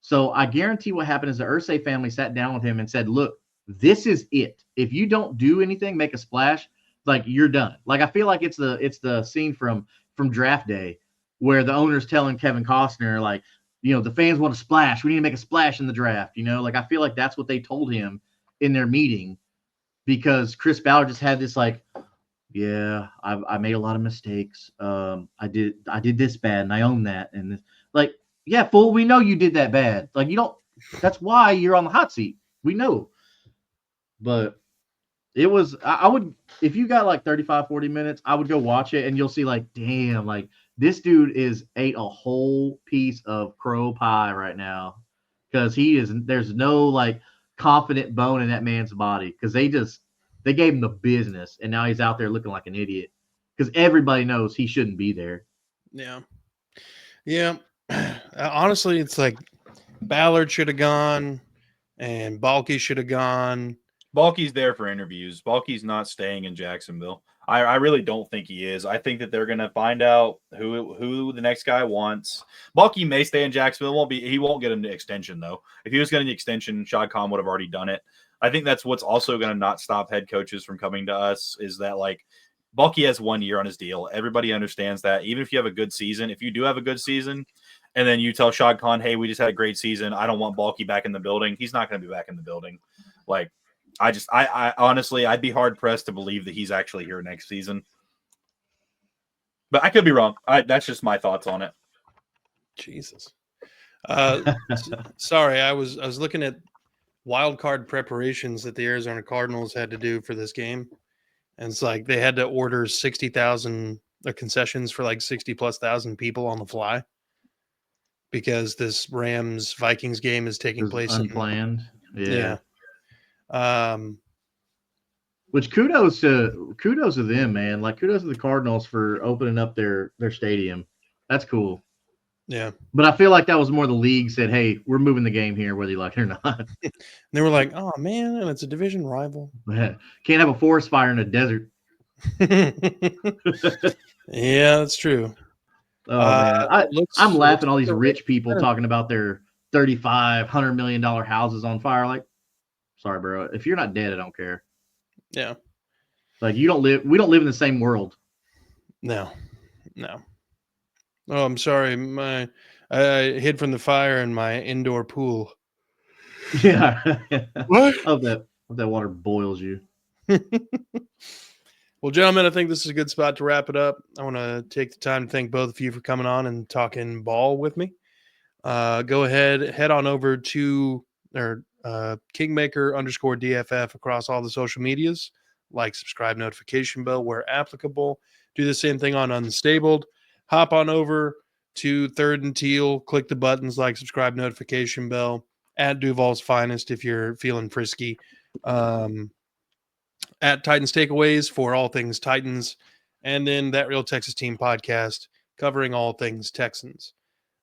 So I guarantee what happened is the Irsay family sat down with him and said, look, this is it. If you don't do anything, make a splash, like you're done. Like I feel like it's the scene from Draft Day where the owner's telling Kevin Costner, like, the fans want to splash. We need to make a splash in the draft. Like I feel like that's what they told him in their meeting because Chris Ballard just had this like, yeah, I made a lot of mistakes. I did this bad, and I own that. And this, like, yeah, fool, we know you did that bad. Like, you don't. That's why you're on the hot seat. We know. But it was. I would, if you got like 35, 40 minutes, I would go watch it, and you'll see like, damn, like this dude ate a whole piece of crow pie right now, because there's no like confident bone in that man's body, because they gave him the business, and now he's out there looking like an idiot because everybody knows he shouldn't be there. Yeah. Yeah. Honestly, it's like Ballard should have gone and Balky should have gone. Balky's there for interviews. Balky's not staying in Jacksonville. I really don't think he is. I think that they're going to find out who the next guy wants. Balky may stay in Jacksonville. He won't get an extension, though. If he was getting an extension, Shad Khan would have already done it. I think that's what's also going to not stop head coaches from coming to us, is that like Balky has 1 year on his deal. Everybody understands that. Even if you have a good season, if you do have a good season, and then you tell Shad Khan, hey, we just had a great season, I don't want Balky back in the building, he's not going to be back in the building. Like, I honestly, I'd be hard pressed to believe that he's actually here next season. But I could be wrong. That's just my thoughts on it. Jesus. Sorry, I was looking at wild card preparations that the Arizona Cardinals had to do for this game. And it's like they had to order 60,000 concessions for like 60,000+ people on the fly, because this Rams Vikings game is taking place unplanned. Yeah. Which kudos to them, man. Like, kudos to the Cardinals for opening up their stadium. That's cool. Yeah. But I feel like that was more the league said, hey, we're moving the game here, whether you like it or not. And they were like, oh man, and it's a division rival. Can't have a forest fire in a desert. Yeah, that's true. Oh man. I'm laughing all these rich people talking about their $3,500 million houses on fire. Like, sorry, bro. If you're not dead, I don't care. Yeah. Like, we don't live in the same world. No. Oh, I'm sorry. I hid from the fire in my indoor pool. Yeah. What? Hope that water boils you. Well, gentlemen, I think this is a good spot to wrap it up. I want to take the time to thank both of you for coming on and talking ball with me. Go ahead, head on over to Kingmaker_DFF across all the social medias. Like, subscribe, notification bell where applicable. Do the same thing on Unstabled. Hop on over to Third and Teal. Click the buttons like, subscribe, notification bell. At Duval's Finest if you're feeling frisky. At Titans Takeaways for all things Titans. And then That Real Texas Team podcast covering all things Texans.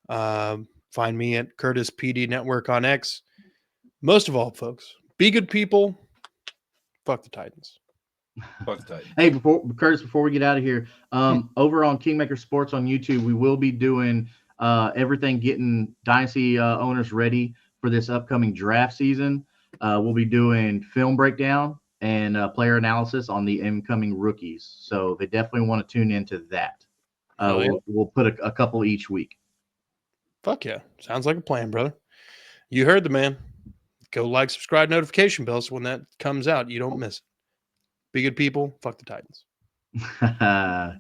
Find me at Curtis PD Network on X. Most of all, folks, be good people. Fuck the Titans. Fuck the Titans. Hey, before we get out of here, over on Kingmaker Sports on YouTube, we will be doing everything, getting Dynasty owners ready for this upcoming draft season. We'll be doing film breakdown and player analysis on the incoming rookies. So they definitely want to tune into that. We'll put a couple each week. Fuck yeah. Sounds like a plan, brother. You heard the man. Go like, subscribe, notification bell, so when that comes out, you don't miss it. Be good people. Fuck the Titans.